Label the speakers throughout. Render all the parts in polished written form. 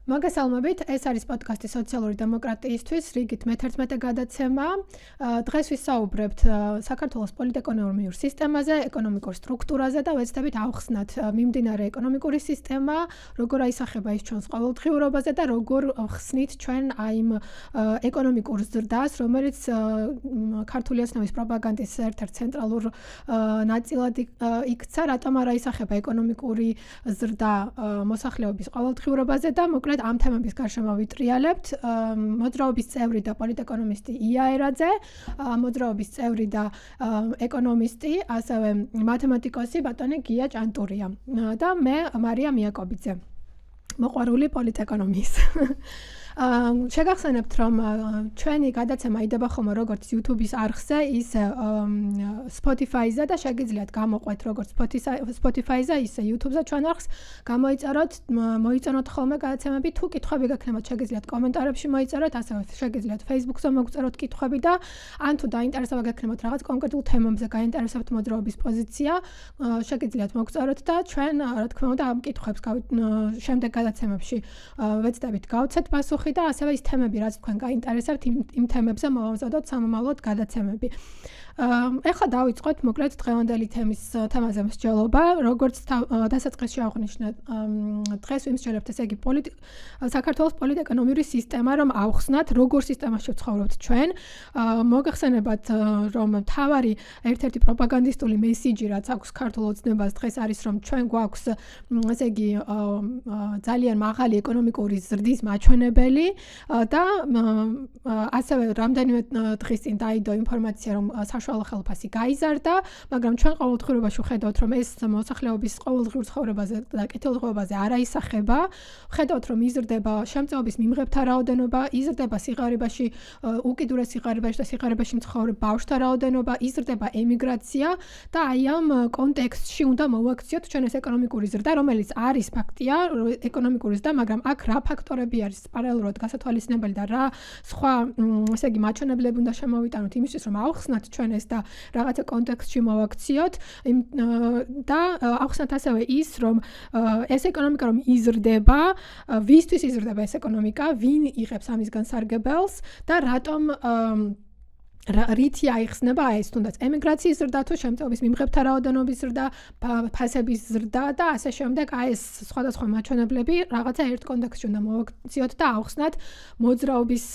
Speaker 1: მოგესალმებით, ეს არის პოდკასტი სოციალური დემოკრატიისთვის, რიგით მე-11 გადაცემა. დღეს ვისაუბრებთ საქართველოს პოლიტეკონომიურ სისტემაზე, ეკონომიკურ სტრუქტურაზე და ვეცდებით ავხსნათ მიმდინარე ეკონომიკური სისტემა, როგორ აისახება ის ჩვენს ყოველდღიურობაზე და როგორ ხსნით ჩვენ იმ ეკონომიკურ ზრდას, რომელიც ქართული ოცნების პროპაგანდის ერთ-ერთ ცენტრალურ ნაწილად იქცა, რატომ არ აისახება ეკონომიკური ზრდა მოსახლეობის ყოველდღიურობაზე და მოკლედ ამ თემების გარშემო ვიტრიალებთ. მოძრაობის წევრი და პოლიტეკონომისტი ია ერაძე, მოძრაობის წევრი და ეკონომისტი, ასევე მათემატიკოსი ბატონი გია ჭანტურია და მე მარია მიაკობიძე, მოყვარული პოლიტეკონომიის. შეგახსენებთ, რომ ჩვენი გადაცემა იდება ხოლმე როგორც YouTube-ის არხზე, ისე Spotify-ზე და შეგიძლიათ გამოყვეთ როგორც Spotify-ზე, ისე YouTube-ზე ჩვენ არხს, მოიწეროთ ხოლმე გადაცემები, თუ კითხვები გექნებათ, შეგიძლიათ კომენტარებში მოიწეროთ, ასევე შეგიძლიათ Facebook-ზე მოგწეროთ კითხვები და ან თუ დაინტერესება გექნებათ რაღაც კონკრეტულ თემებზე, გაინტერესებთ მოძრაობის პოზიცია, შეგიძლიათ მოგწეროთ და ჩვენ, რა თქმა უნდა, ამ კითხვებს შემდეგ გადაცემებში ვეცდებით გავცეთ პასუხი და ასევე ის თემები, რაც თქვენ გაინტერესებთ, იმ თემებზე მოვამზადოთ სამომავლოდ გადაცემები. ეხლა დავიწყოთ მოკლედ დღევანდელი თემაზე მსჯელობა, როგორც დასაწყისში აღვნიშნე, დღეს ვიმსჯელებთ, ესე იგი საქართველოს პოლიტეკონომიური სისტემა, რომ ავხსნათ, როგორ სისტემაში ვცხოვრობთ ჩვენ. მოგეხსენებათ, რომ მთავარი ერთ-ერთი პროპაგანდისტული მესიჯი, რაც აქვს ქართულ ოცნებას დღეს არის, რომ ჩვენ გვაქვს, ესე იგი, ძალიან მაღალი ეკონომიკური ზრდის მაჩვენებელი და ასევე რამდენიმე დღის წინ დაიდო ინფორმაცია, რომ საშუალო ხელფასი გაიზარდა, მაგრამ ჩვენ ყოველდღიურობაში ვხედავთ, რომ ეს მოსახლეობის ყოველდღიურ ცხოვრებაზე და კეთილდღეობაზე არ აისახება. ვხედავთ, რომ იზრდება შემწეობის მიმღებთა რაოდენობა, იზრდება სიღარიბეში, უკიდურეს სიღარიბეში და სიღარიბეში მცხოვრ ბავშვთა რაოდენობა, იზრდება ემიგრაცია და აი ამ კონტექსტში უნდა მოვაქციოთ ჩვენ ეს ეკონომიკური ზრდა, რომელიც არის ფაქტია, ეკონომიკური ზრდა, მაგრამ აქ რა ფაქტორები არის პარალელურად გასათვალისწინებელი და რა სხვა, ესე იგი, მაჩვენებლები უნდა შემოვიტანოთ იმისთვის, რომ ავხსნათ ჩვენ ეს და რაღაცა კონტექსტში მოვაქციოთ და ავხსნათ ასევე ის, რომ ეს ეკონომიკა რომ იზრდება, ვისთვის იზრდება ეს ეკონომიკა, ვინ იღებს ამისგან სარგებელს და რატომ რითი აიხსნება ეს თუნდაც ემიგრაციის ზრდა თუ შემწეობის მიმღებთა რაოდენობის ზრდა, ფასების ზრდა და ასე შემდეგ, ეს სხვადასხვა მაჩვენებლები რაღაცა ერთ კონტექსტში უნდა მოვაქციოთ და ავხსნათ მოძრაობის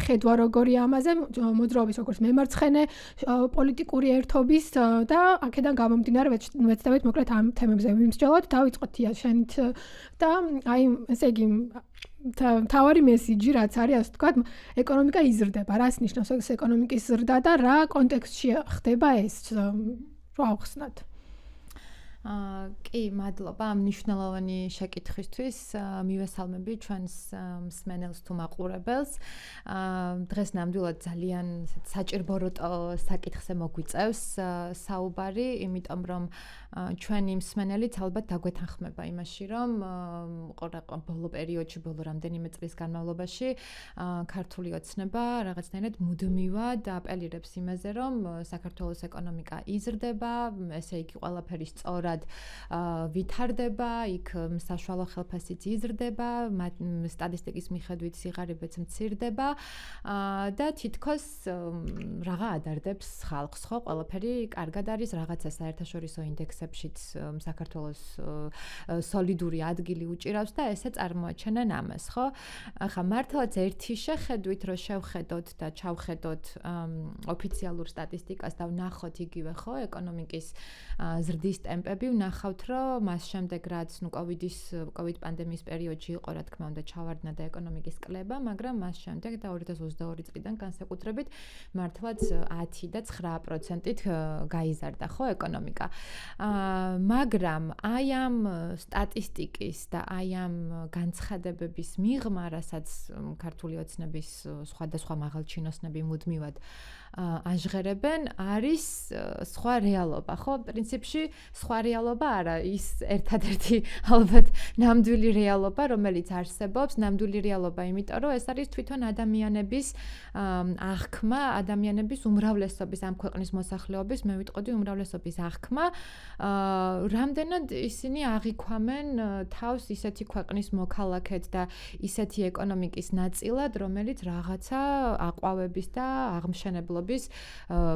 Speaker 1: ხედვა როგორია ამაზე, მოძრაობის როგორც მემარცხენე პოლიტიკური ერთობის და აქედან გამომდინარე ვეცდებით მოკლედ ამ თემებზე ვიმსჯელოთ. დავიწყოთ ია შენით და აი ესე იგი მთავარი მესიჯი რაც არის, ასე ვთქვათ, ეკონომიკა იზრდება. რას ნიშნავს ეს ეკონომიკის ზრდა და რა კონტექსტში ხდება ეს, რა ავხსნათ?
Speaker 2: კი, მადლობა ამ მნიშვნელოვანი შეკითხვისთვის. მივესალმები ჩვენს მსმენელს თუ მაყურებელს. დღეს ნამდვილად ძალიან საჭირობროტო საკითხზე მოგვიწევს საუბარი, იმიტომ რომ ჩვენი მსმენელიც ალბათ დაგვეთანხმება იმაში, რომ ბოლო პერიოდში, ბოლო რამდენიმე წლის განმავლობაში ქართული ოცნება რაღაცნაირად მუდმივად აპელირებს იმაზე, რომ საქართველოს ეკონომიკა იზრდება, ესე იგი ყველაფერი სწორად ვითარდება, იქ საშუალო ხელფასიც იზრდება, სტატისტიკის მიხედვით სიღარიბეც მცირდება და თითქოს რაღა ადარდებს ხალხს, ხო, ყველაფერი კარგად არის, რაღაცა საერთაშორისო ინდექსებშიც საქართველოს სოლიდური ადგილი უჭირავს და ესე წარმოაჩენენ ამას, ხო? ახლა მართლაც ერთი შეხედვით რო შევხედოთ და ჩავხედოთ ოფიციალურ სტატისტიკას და ვნახოთ იგივე, ხო, ეკონომიკის ზრდის ტემპები, ვნახავთ, რომ მას შემდეგ რაც COVID პანდემიის პერიოდში იყო, რა თქმა უნდა, ჩავარდნა და ეკონომიკის კლება, მაგრამ მას შემდეგ და 2022 წლიდან განსაკუთრებით მართლაც 10 და 9%-ით გაიზარდა, ხო, ეკონომიკა. მაგრამ აი ამ სტატისტიკის და აი ამ განცხადებების მიღმა, რასაც ქართული ოცნების სხვადასხვა მაღალჩინოსნები მუდმივად აჟღერებენ, არის სხვა რეალობა, ხო? პრინციპში სხვა რეალობა არა, ის ერთადერთი ალბათ ნამდვილი რეალობა, რომელიც არსებობს, ნამდვილი რეალობა, იმიტომ რომ ეს არის თვითონ ადამიანების აღქმა, ადამიანების უმრავლესობის ამ ქვეყნის მოსახლეობის, მე ვიტყოდი უმრავლესობის აღქმა, რამდენად ისინი აღიქვამენ თავს ისეთი ქვეყნის მოქალაქედ და ისეთი ეკონომიკის ნაწილად, რომელიც რაღაცა აყვავების და აღმშენებლობის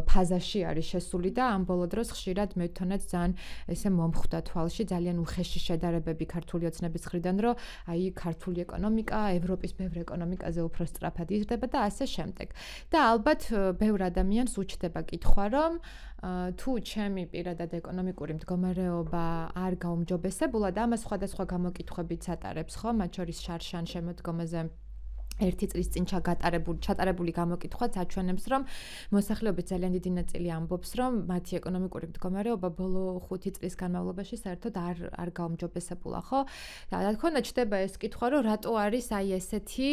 Speaker 2: ფაზაში არის შესული და ამ ბოლო დროს ხშირად მე თვითონაც ძალიან ესე მომხვდა თვალში ძალიან უხეში შედარებები ქართული ოცნების მხრიდან, რომ აი ქართული ეკონომიკა ევროპის ბევრ ეკონომიკაზე უფრო სწრაფად იზრდება და ასე შემდეგ. და ალბათ ბევრ ადამიანს უჩნდება კითხვა, რომ თუ ჩემი პირადად ეკონომიკური მდგომარეობა არ გაუმჯობესებულა და ამას სხვადასხვა გამოკითხვებით ატარებს, ხო, მათ შორის შარშან შემოდგომაზე ერთი წლის წინ ჩატარებული გამოკითხვაც აჩვენებს, რომ მოსახლეობის ძალიან დიდი ნაწილი ამბობს, რომ მათი ეკონომიკური მდგომარეობა ბოლო 5 წლის განმავლობაში საერთოდ არ გაუმჯობესებულა, ხო? და თქონდა ჩდება ეს კითხვა, რომ რატო არის აი ესეთი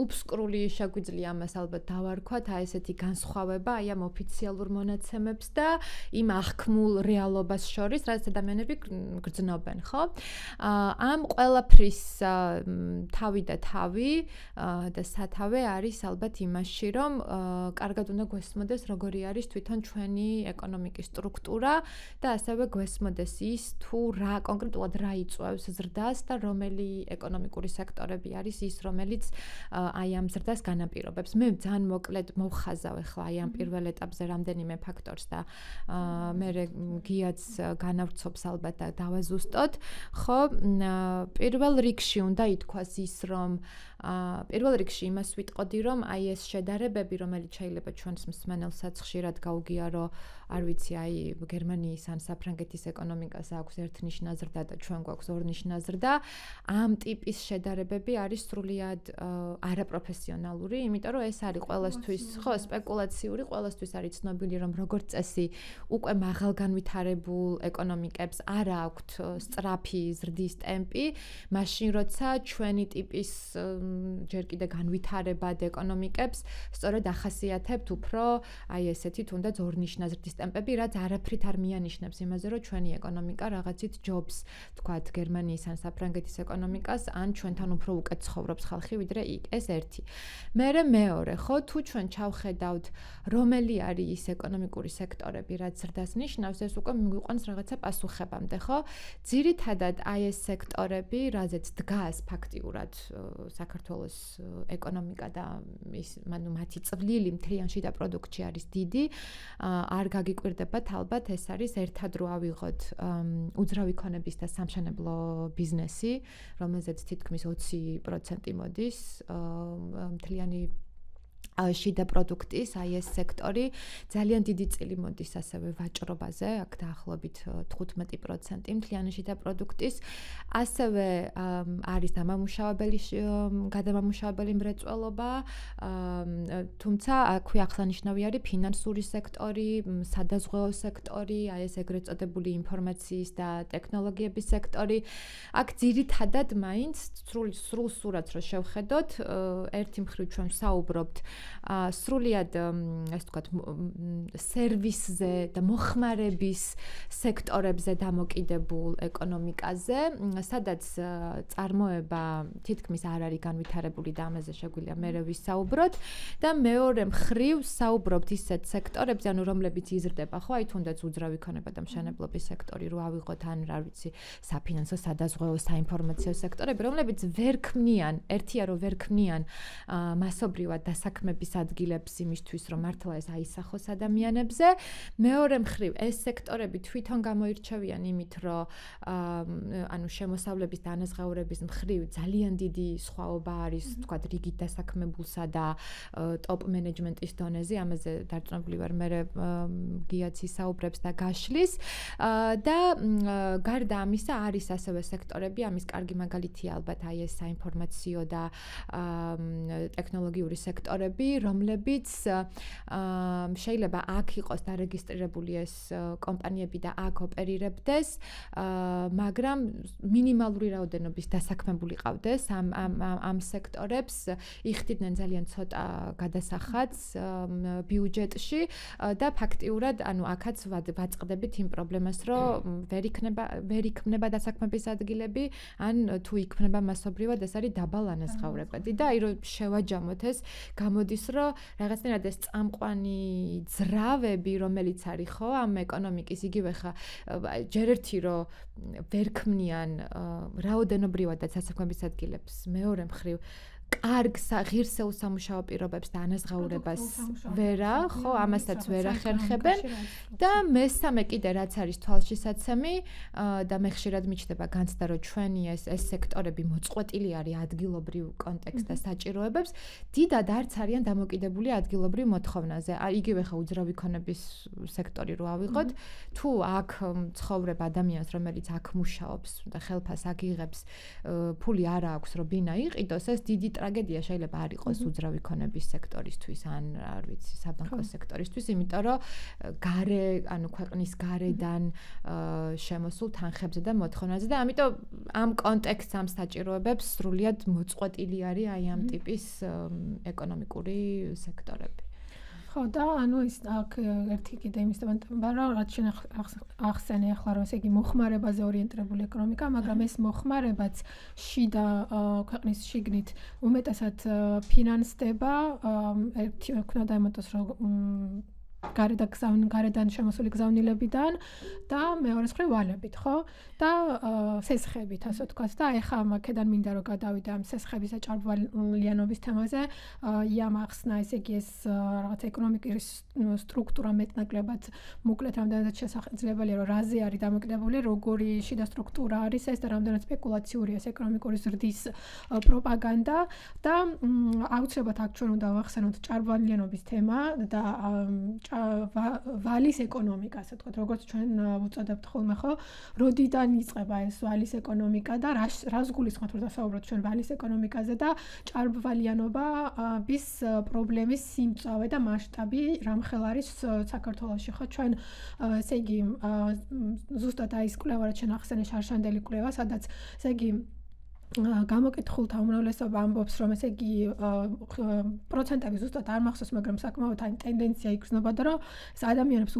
Speaker 2: უბსკრული შეგვიძლია ამას ალბათ დავარქვათ, აი ესეთი განსხვავება აი ამ ოფიციალურ მონაცემებს და იმ აღქმულ რეალობას შორის, რაც ადამიანები გრძნობენ, ხო? ამ ყველაფრის თავი და სათავე არის ალბათ იმაში, რომ კარგად უნდა გვესმოდეს, როგორი არის თვითონ ჩვენი ეკონომიკის სტრუქტურა და ასევე გვესმოდეს ის, თუ რა კონკრეტულად რა იწვევს ზრდას და რომელი ეკონომიკური სექტორები არის ის, რომელიც აი ამ ზრდას განაპირობებს. მე ძალიან მოკლედ მოვხაზავ ახლა აი ამ პირველ ეტაპზე რამდენიმე ფაქტორს და მე გიაც განავრცობს ალბათ და დავაზუსტოთ. ხო, პირველ რიგში უნდა ითქვას ის, რომ პირველ რიგში იმას ვიტყოდი, რომ აი ეს შედარებები, რომელიც შეიძლება ჩვენს მსმენელსაც ხშირად გაუგიარო, არ ვიცი, აი გერმანიის ან საფრანგეთის ეკონომიკას აქვს ერთნიშნა ზრდა და ჩვენ გვაქვს ორნიშნა ზრდა, ამ ტიპის შედარებები არის სრულიად არაპროფესიონალური, იმიტომ რომ ეს არის ყველასთვის, ხო, სპეკულაციური, ყველასთვის არის ცნობილი, რომ როგორც წესი, უკვე მაღალგანვითარებულ ეკონომიკებს არ აქვთ სწრაფი ზრდის ტემპი, მაშინ როცა ჩვენი ტიპის ჯერ კიდე განვითარებად ეკონომიკებს სწორედ ახასიათებთ უფრო აი ესეთი თუნდაც ორნიშნა ზრდის ტემპები, რაც არაფრით არ მიანიშნებს იმაზე, რომ ჩვენი ეკონომიკა რაღაცით ჯობს, თქვათ, გერმანიის ან საფრანგეთის ეკონომიკას, ან ჩვენთან უფრო უკეთ ცხოვრობს ხალხი, ვიდრე იქ. ეს ერთი. მერე მეორე, ხო, თუ ჩვენ ჩავხედავთ, რომელი არის ის ეკონომიკური სექტორები, რაც ზრდას ნიშნავს, ეს უკვე მიგვიყვანს რაღაცა პასუხებამდე, ხო? ძირითადად აი ეს სექტორები, რაზეც დგას ფაქტიურად საქართველოს ეკონომიკა და მათი წვლილი მთლიანში და პროდუქტში არის დიდი, არ გაგიკვირდებათ ალბათ ეს არის ერთად რო ავიღოთ უძრავი ქონების და სამშენებლო ბიზნესი, რომელზეც თითქმის 20% მოდის მთლიანი შიდა პროდუქტის, აი ეს სექტორი ძალიან დიდი წილი მოდის ასევე ვაჭრობაზე, აქ დაახლოებით 15% მთლიანი შიდა პროდუქტის, ასევე არის გადამამუშავებელი მრეწველობა, თუმცა აქვე აღსანიშნავი არის ფინანსური სექტორი, სადაზღვეო სექტორი, აი ეს ეგრეთ წოდებული ინფორმაციის და ტექნოლოგიების სექტორი. აქ ძირითადად მაინც სრულ სურათს რო შევხედოთ, ერთი მხრივ ჩვენ საუბრობთ სრულიად ასე ვთქვათ სერვისზე და მოხმარების სექტორებზე დამოკიდებულ ეკონომიკაზე, სადაც წარმოება თითქმის არ არის განვითარებული და ამაზე შეგვიძლია მერე ვისაუბროთ და მეორე მხრივ საუბრობთ ისეთ სექტორებზე, ანუ რომლებიც იზრდება, ხო, აი თუნდაც უძრავი ქონება და მშენებლობის სექტორი რო ავიღოთ, ან რა ვიცი, საფინანსო, სადაზღვეო, საინფორმაციო სექტორები, რომლებიც ვერ ქმნიან, ერთია რომ ვერ ქმნიან მასობრივად დასაქმების ადგილებს იმისთვის, რომ მართლა ეს აისახოს ადამიანებზე. მეორე მხრივ, ეს სექტორები თვითონ გამოირჩევიან იმით, რომ ანუ შემოსავლების და ანაზღაურების მხრივ ძალიან დიდი სხვაობა არის, თქვათ, რიგით დასაქმებულსა და ტოპ მენეჯმენტის დონეზე, ამაზე დარწმუნებული ვარ, მე გიაც ისაუბრებს და გაშლის და გარდა ამისა არის ასევე სექტორები, ამის კარგი მაგალითია ალბათ აი ეს საინფორმაციო და ტექნოლოგიური სექტორები, სექტორები, რომლებიც შეიძლება აქ იყოს დარეგისტრირებული ეს კომპანიები და აქ ოპერირებდეს, მაგრამ მინიმალური რაოდენობის დასაქმებული ყავდეს ამ სექტორებს, იხდიდნენ ძალიან ცოტა გადასახადს ბიუჯეტში და ფაქტიურად, აქაც ვაწყდებით იმ პრობლემას, რომ ვერ იქნება დასაქმების ადგილები, ან თუ იქნება მასობრივად, ეს არის დაბალ ანაზღაურებადი და რომ შევაჯამოთ ეს, გამოდის, რომ რაღაცნაირად ეს წამყვანი ძრავები, რომელიც არის ხო ამ ეკონომიკის, იგივე ხა ჯერ ერთი რომ ვერ ქმნიან რაოდენობრივად დასაქმების ადგილებს, მეორე მხრივ კარგ ღირსეულ სამუშაო პირობებს და ანაზღაურებას ვერა, ხო, ამასაც ვერ ახერხებენ და მესამე კიდე რაც არის თვალშისაცემი და მე ხშირად მიჩნდება განცდა, რომ ჩვენი ეს სექტორები მოწყვეტილი არის ადგილობრივ კონტექსტ და საჭიროებებს, დიდად არც არიან დამოკიდებული ადგილობრივ მოთხოვნაზე. იგივე ხა უძრავი ქონების სექტორი რო ავიღოთ, თუ აქ ცხოვრებ ადამიანს, რომელიც აქ მუშაობს და ხელფას აქ იღებს, ფული არ აქვს, რომ ბინა იყიდოს, ეს დიდი ტრაგედია შეიძლება არ იყოს უძრავი ქონების სექტორისთვის ან არ ვიცი საბანკო სექტორისთვის, იმიტომ რომ ქვეყნის გარედან შემოსულ თანხებზე და მოთხოვნაზე და ამიტომ ამ კონტექსტს ამ საჭიროებებს სრულიად მოწყვეტილი არის აი ამ ტიპის ეკონომიკური სექტორები.
Speaker 1: ხო და ის აქ ერთი კიდე იმის დამატება, რომ რაც შენ ახსენე ახლა, რომ ესე იგი მოხმარებაზე ორიენტირებული ეკონომიკა, მაგრამ ეს მოხმარებაც შიდა ქვეყნის შიგნით უმეტესად ფინანსდება, ერთი უნდა დაემატოს, რომ გარედან შემოსული გზავნილებიდან და მეორე მხრივ ვალებით, ხო? და სესხებით, ასე ვთქვათ. და ეხლა აქედან მინდა რომ გადავიდე ამ სესხების და ჭარბვალიანობის თემაზე. იამ ახსნა, ესე იგი ეს რაღაც ეკონომიკის სტრუქტურა მეტნაკლებად მოკლედ რამდენადაც შესაძლებელია, რომ რაზე არის დამოკიდებული, როგორი შიდა სტრუქტურა არის ეს და რამდენად სპეკულაციურია ეს ეკონომიკური ზრდის პროპაგანდა და აუცილებლად აქ ჩვენ უნდა ვახსენოთ ჭარბვალიანობის თემა და ვალის ეკონომიკა, ასე ვთქვათ, როგორც ჩვენ ვუწოდებთ ხოლმე, ხო? როდიდან იწყება ეს ვალის ეკონომიკა და რას გულისხმობთ, რომ დასაუბროთ ჩვენ ვალის ეკონომიკაზე და ჭარბვალიანობის პრობლემის სიმწავე და მასშტაბი რამხელ არის საქართველოში, ხო? ჩვენ ესე იგი ზუსტად აი ეს კვლევა, რაც შენ ახსენე, შარშანდელი კვლევა, სადაც ესე იგი გამოკითხულთა უმრავლესობა ამბობს, რომ ესე იგი პროცენტები ზუსტად არ მახსოვს, მაგრამ საკმაოდ აი ტენდენცია იგრძნობოდა, რომ ეს ადამიანებს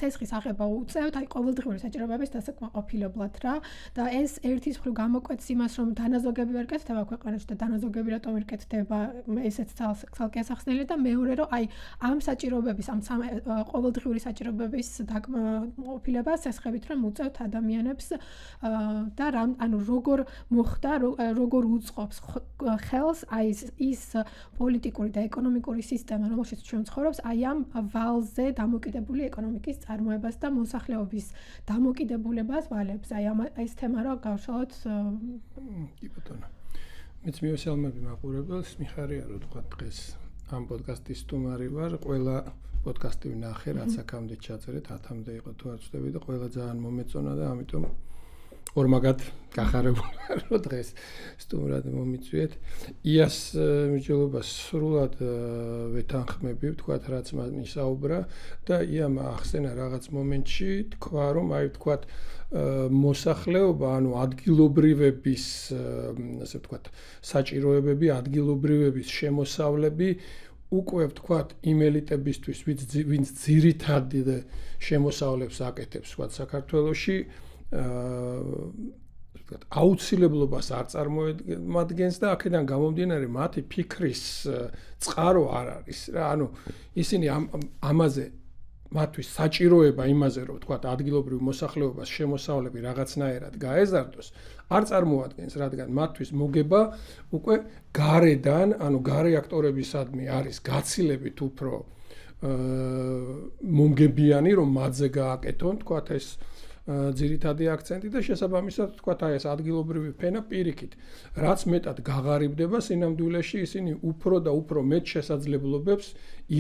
Speaker 1: სესხის აღება უწევთ, აი ყოველდღიური საჭიროებების დასაკმაყოფილებლად რა და ეს ერთის მხრივ გამოკვეთს იმას, რომ დანაზოგები ვერ კეთდება ქვეყანაში და დანაზოგები რატომ ვერ კეთდება, ესეც ცალკე ასახსნელი და მეორე, რომ აი ამ საჭიროებების, ამ ყოველდღიური საჭიროებების დაკმაყოფილება სესხებით რომ უწევთ ადამიანებს და როგორ მოხდა როგორ უწყობს ხელს აი ის პოლიტიკური და ეკონომიკური სისტემა, რომელშიც ჩვენ ცხოვრობს, აი ამ ვალზე დამოკიდებული ეკონომიკის წარმოებას და მოსახლეობის დამოკიდებულებას ვალებს. აი ეს თემა რა გავშალოთ.
Speaker 3: კი ბატონო. მეც მივესალმები მაყურებელს, მიხარია რომ თქვა დღეს ამ პოდკასტის სტუმარი ვარ, ყველა პოდკასტი ვნახე, რაც აქამდე ჩაწერეთ, 10-მდე იყო თუ არ ვცდები და ყველა ძალიან მომეწონა და ამიტომ ორმაგად გახარებული ვარ, რომ დღეს სტუმრად მომიწვიეთ. იას მსჯელობას სრულად ვეთანხმები, ვთქვათ, რაც მისაუბრა და იამ ახსენა რაღაც მომენტში, თქვა, რომ აი ვთქვათ, მოსახლეობა, ანუ ადგილობრივების, ასე ვთქვათ, საჭიროებები, ადგილობრივების შემოსავლები უკვე ვთქვათ, იმ ელიტებისთვის, ვინც ძირითად შემოსავლებს აკეთებს, ვთქვათ, საქართველოში აუცილებლობას არ წარმოადგენს და აქედან გამომდინარე მათი ფიქრის წყარო არ არის რა, ანუ ისინი ამაზე მათთვის საჭიროება იმაზე, რომ ვთქვათ, ადგილობრივ მოსახლეობას შემოსავლები რაღაცნაირად გაეზარდოს, არ წარმოადგენს, რადგან მათთვის მოგება უკვე გარედან, ანუ გარე აქტორებისადმი არის გაცილებით უფრო მომგებიანი, რომ მათზე გააკეთონ, ვთქვათ, ეს ძირითადი აქცენტი და შესაბამისად თქვა აი ეს ადგილობრივი ფენა პირიქით რაც მეტად გაღარიბდება სინამდვილეში ისინი უფრო და უფრო მეტ შესაძლებლობებს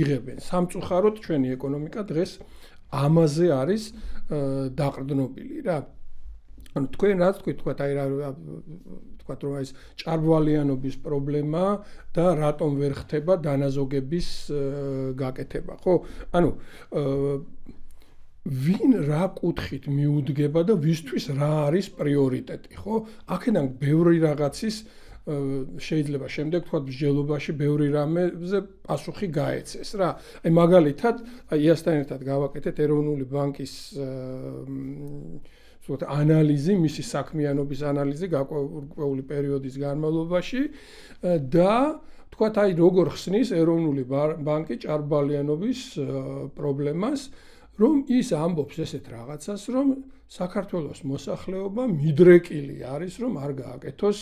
Speaker 3: იღებენ სამწუხაროდ ჩვენი ეკონომიკა დღეს ამაზე არის დაყრდნობილი რა ანუ თქვენ რაც თქვით, თქვა აი რა თქვა რომ ეს ჭარბვალიანობის პრობლემა და რატომ ვერ ხდება დანაზოგების გაკეთება, ხო? ანუ ვინ რა კუთხით მიუდგება და ვისთვის რა არის პრიორიტეტი, ხო? აქედან ბევრი რაღაცის შეიძლება შემდეგ თქვა მსჯელობაში ბევრი რამეზე პასუხი გაეცეს რა. აი მაგალითად, აი იასთან ერთად გავაკეთეთ ეროვნული ბანკის ანალიზი, მისი საქმიანობის ანალიზი გაკვეული პერიოდის განმავლობაში და თქვა აი როგორ ხსნის ეროვნული ბანკი ჭარბვალიანობის პრობლემას, რომ ის ამბობს ესეთ რაღაცას, რომ საქართველოს მოსახლეობა მიდრეკილი არის, რომ არ გააკეთოს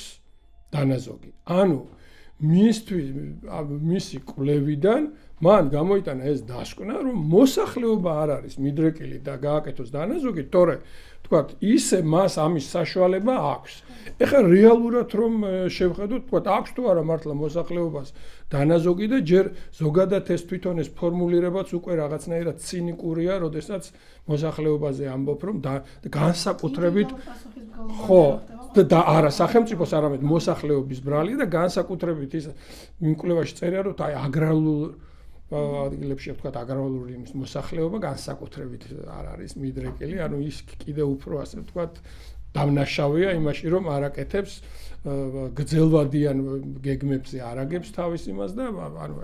Speaker 3: დანაზოგი. ანუ მისი კვლევიდან მან გამოიტანა ეს დასკვნა, რომ მოსახლეობა არ არის მიდრეკილი და გააკეთოს დანაზოგი, თორე თქვათ ისე მას ამის საშუალება აქვს. ეხლა რეალურად რომ შევხედოთ, თქვათ აქვს თუ არა მართლა მოსახლეობას დანაზოგი და ჯერ ზოგადად ეს თვითონ ეს ფორმულირებაც უკვე რაღაცნაირად ცინიკურია, როდესაც მოსახლეობაზე ამბობ, რომ განსაკუთრებით ხო და არა სახელმწიფოს, არამედ მოსახლეობის ბრალია და განსაკუთრებით ის მიმკვლევაში წერია, რომ აი აგრარულ ადგილებში ვთქვათ აგრარული მოსახლეობა განსაკუთრებით არ არის მიდრეკილი, ანუ ის კიდევ უფრო ასე ვთქვათ დამნაშავეა იმაში, რომ არაკეთებს გრძელვადიან გეგმებზე არაგებს თავის იმას და ანუ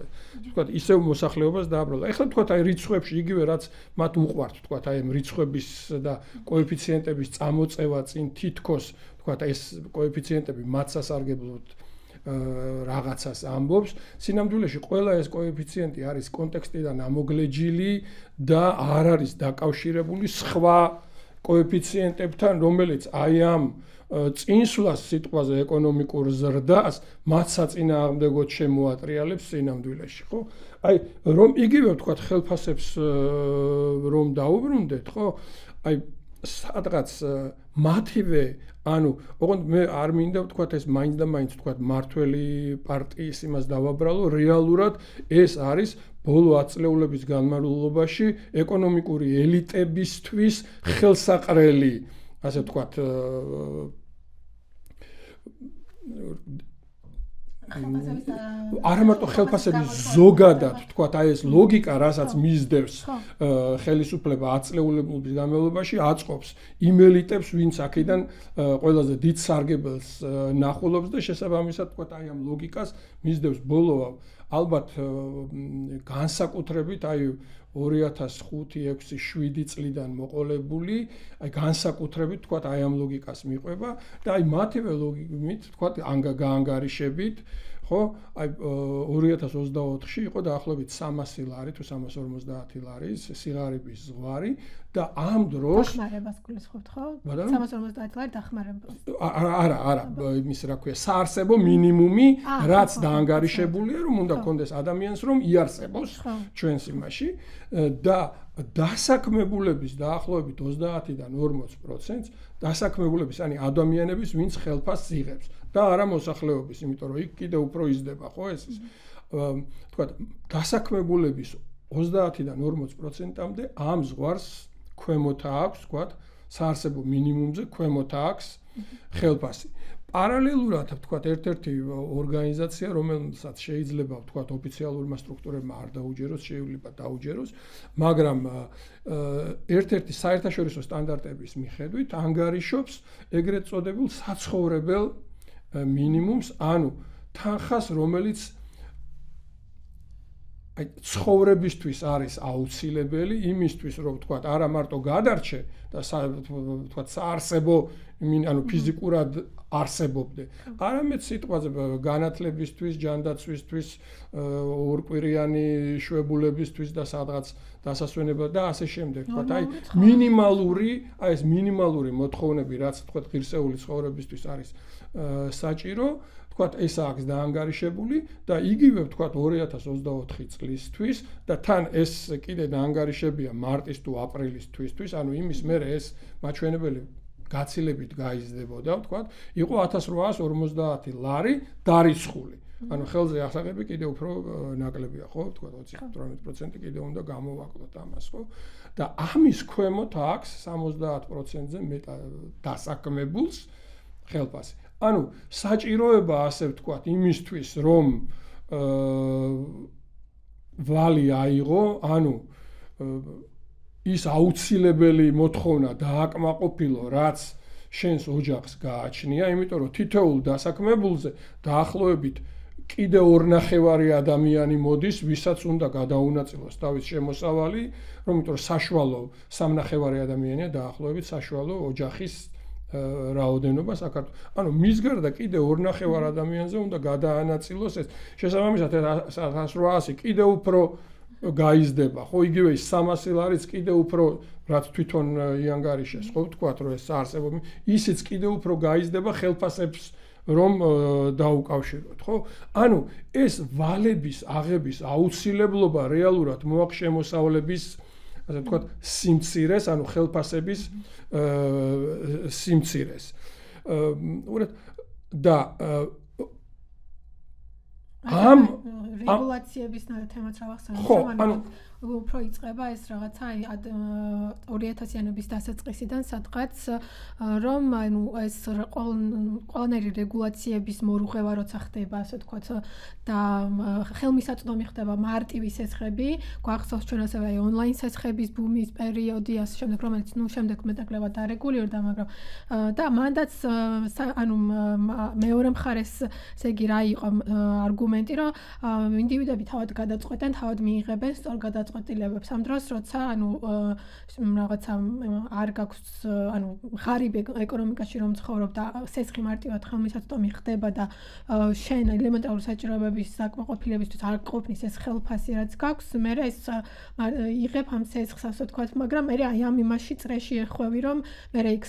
Speaker 3: ვთქვათ ისევ მოსახლეობას დააბრალა. ეხლა ვთქვათ აი რიცხვებში იგივე რაც მათ უყვართ, ვთქვათ აი რიცხვების და კოეფიციენტების წამოწევა წინ თითქოს ვთქვათ ეს კოეფიციენტები მათ სასარგებლოდ რაღაცას ამბობს. სინამდვილეში ყველა ეს კოეფიციენტი არის კონტექსტიდან ამოგლეჯილი და არ არის დაკავშირებული სხვა კოეფიციენტებთან, რომელიც აი ამ წინსვლას სიტყვაზე ეკონომიკურ ზრდას მათ საწინააღმდეგოდ შემოატრიალებს სინამდვილეში, ხო? აი რომ იგივე ვთქვათ ხელფასებს რომ დაუბრუნდეთ, ხო? აი სადღაც მათივე ანუ ოღონდ მე არ მინდა ვთქვათ ეს მაინც და მაინც ვთქვათ მართველი პარტიის იმას დავაბრალო, რეალურად ეს არის ბოლო ათწლეულების განმავლობაში ეკონომიკური ელიტებისთვის ხელსაყრელი, ასე ვთქვათ არა მარტო ხელფასების ზოგადად ვთქვათ აი ეს ლოგიკა, რასაც მისდევს ხელისუფლება ათწლეულების განმავლობაში აწყობს იმ ელიტებს, ვინც აქედან ყველაზე დიდ სარგებელს ნახულობს და შესაბამისად ვთქვათ აი ამ ლოგიკას მისდევს ბოლო ალბათ განსაკუთრებით აი 2005-6-7 წლიდან მოყოლებული, აი განსაკუთრებით ვთქვათ აი ამ ლოგიკას მიყვება და აი მათივე ლოგიკით ვთქვათ გაანგარიშებით, ხო? აი 2024-ში იყო დაახლოებით 300 ლარი თუ 350 ლარი სიღარიბის ზღვარი და ამ დროს
Speaker 1: დახმარებას გულისხმობთ, ხო? 350 ლარი დახმარებას.
Speaker 3: არა, იმის რა ქვია, საარსებო მინიმუმი, რაც დაანგარიშებულია, რომ უნდა კონდეს ადამიანს, რომ იარსებოს ჩვენს იმაში და დასაქმებულების დაახლოებით 30-დან 40%-ს დასაქმებულების, ანუ ადამიანების, ვინც ხელფასს იღებს და არა მოსახლეობის, იმიტომ რომ იქ კიდევ უფრო იზრდება, ხო ეს? თქვათ, დასაქმებულების 30-დან 40%-მდე ამ ზღვარს ქვემოთა აქვს, თქვათ, საარსებო მინიმუმზე ქვემოთა აქვს ხელფასი. პარალელურად, ვთქვათ, ერთ-ერთი ორგანიზაცია, რომელსაც შეიძლება, ვთქვათ, ოფიციალურმა სტრუქტურებმა არ დაუჯეროს, შეიძლება დაუჯეროს, მაგრამ ერთ-ერთი საერთაშორისო სტანდარტების მიხედვით ანგარიშობს ეგრეთ წოდებულ საცხოვრებელ მინიმუმს, ანუ თანხას, რომელიც აი ცხოვრებისთვის არის აუცილებელი იმისთვის, რომ ვთქვათ, არა მარტო გადარჩე და ვთქვათ, საარსებო ანუ ფიზიკურად არსებობდე, არამედ სიტყვაზე განათლებისთვის, ჯანდაცვისთვის, ორკვირიანი შვებულებისთვის და სადღაც დასასვენებლად და ასე შემდეგ, ვთქვათ, აი მინიმალური, აი ეს მინიმალური მოთხოვნები, რაც ვთქვათ, ღირსეული ცხოვრებისთვის არის საჭირო, ვთქვათ, ეს აქვს დაანგარიშებული და იგივე ვთქვათ 2024 წლისთვის და თან ეს კიდე დაანგარიშებია მარტის თუ აპრილის თვისთვის, ანუ იმის მერე ეს მაჩვენებელი გაცილებით გაიზრდებოდა, ვთქვათ, იყო 1850 ლარი დარიცხული. ანუ ხელზე ასაღები კიდე უფრო ნაკლებია, ხო? ვთქვათ 20-18% კიდე უნდა გამოვაკლოთ ამას, ხო? და ამის ქვემოთ აქვს 70%-ზე დასაქმებულს ხელფასი. ანუ საჭიროება ასე ვთქვათ იმისთვის რომ ვალი აიღო, ანუ ის აუცილებელი მოთხოვნა დააკმაყოფილო, რაც შენს ოჯახს გააჩნია, იმიტომ რომ თითოეულ დასაქმებულზე დაახლოებით კიდე 2.5 ადამიანი მოდის, ვისაც უნდა გადაუნაწილოს თავის შემოსავალი, იმიტომ რომ საშუალო 3.5 ადამიანია დაახლოებით საშუალო ოჯახის რაოდენობა საქართველოს. ანუ მის გარდა კიდე 2.5 ადამიანზე უნდა გადაანაწილოს ეს. შესაბამისად 1800 კიდე უფრო გაიზრდება, ხო, იგივე ის 300 ლარიც კიდე უფრო რაც თვითონ იანგარიშეს, ხო, ვთქვათ, რომ ეს არსებობს, ისიც კიდე უფრო გაიზრდება ხელფასებს რომ დაუკავშიროთ, ხო? ანუ ეს ვალების აღების აუცილებლობა რეალურად მოაქვს შემოსავლების, ასე ვთქვათ, სიმცირეს, ანუ ხელფასების სიმცირეს. და ამ
Speaker 1: რეგულაციების თემაც რა ვახსენებ, უფრო იწყება ეს რაღაცა 2000-იანების დასაწყისიდან სადღაც რომ ანუ ეს ყველანაირი რეგულაციების მორუღება როცა ხდება, ასე ვთქვათ, და ხელმისაწვდომი ხდება მარტივი სესხები, გვახსოვს ჩვენ ასევე ონლაინ სესხების ბუმის პერიოდი, ასე შემდეგ, რომელიც შემდეგ მეტაკლებად დარეგულირდა, მაგრამ და მანდაც ანუ მეორე მხარეს ესე იგი რა იყო არგუმენტი, რომ ინდივიდები თავად გადაწყვეტენ, თავად მიიღებენ სწორ გადაწყვეტილებებს ამ დროს, როცა ანუ რაღაცა არ გაქვს ანუ ღარიბ ეკონომიკაში რომ ცხოვრობ და სესხი მარტივად ხელმისაწვდომი ხდება და შენ ელემენტარული საჭიროებების საკმაყოფილებისთვის არ ყოფნის ეს ხელფასი რაც გაქვს, მე ეს იღებ ამ სესხს, ასე ვთქვათ, მაგრამ მე აი ამ იმაში წრეში ეხვევი, რომ მე იქ